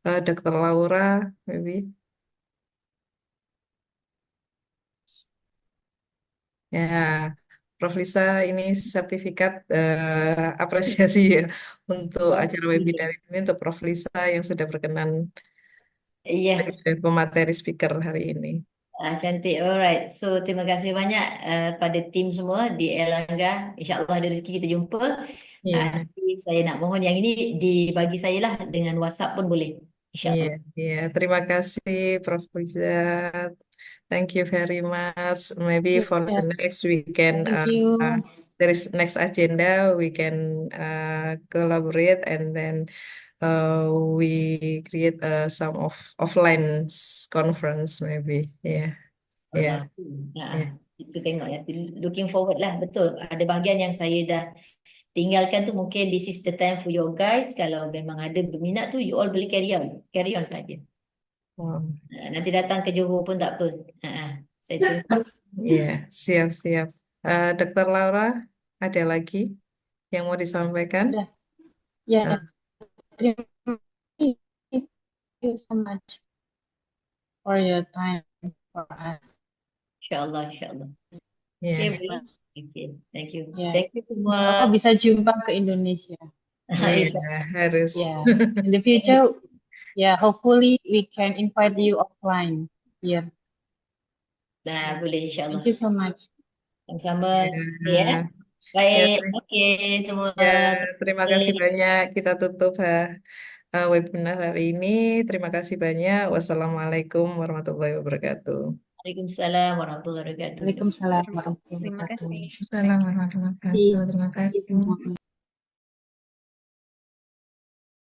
Dr. Laura, maybe. Ya, Prof. Lisa, ini sertifikat apresiasi ya untuk acara webinar ini untuk Prof. Lisa yang sudah berkenan Iya. sebagai pemateri speaker hari ini. Cantik. Alright. So, terima kasih banyak pada tim semua di Erlangga. InsyaAllah ada rezeki kita jumpa. Iya, Nanti saya nak mohon yang ini dibagi saya lah dengan WhatsApp pun boleh. iya, InsyaAllah. iya. Terima kasih, Prof. Lisa. Thank you very much. Maybe for the Yeah, next we can thank you. there is next agenda we can collaborate and then we create some of offline conference maybe. Yeah, yeah, yeah. Kita tengok ya. Looking forward lah. Betul. Ada bahagian yang saya dah tinggalkan tu mungkin this is the time for you guys. Kalau memang ada berminat tu you all boleh carry on. Carry on saja. Wow. Nanti datang ke Johor pun tak apa. Saya tunggu. Iya, siap-siap. Dr. Laura, ada lagi yang mau disampaikan? Udah. Ya, Uh, terima you so much for your time for us. InsyaAllah, insyaAllah. yeah. Okay, Bri. Okay, thank you. Ya, Thank you semua. Insya bisa jumpa ke Indonesia. Yeah, harus. Yeah, in the future, yeah, hopefully we can invite you offline here. Nah, boleh insyaAllah. Thank you so much. Sama-sama. Okay, Ya, Baik. ya, Okay, semua. ya, terima kasih kasih. banyak. Kita tutup webinar hari ini. Terima kasih banyak. Wassalamualaikum warahmatullahi wabarakatuh. Waalaikumsalam warahmatullahi wabarakatuh. Waalaikumsalam warahmatullahi Terima wabarakatuh. kasih. Assalamualaikum warahmatullahi wabarakatuh. Terima kasih.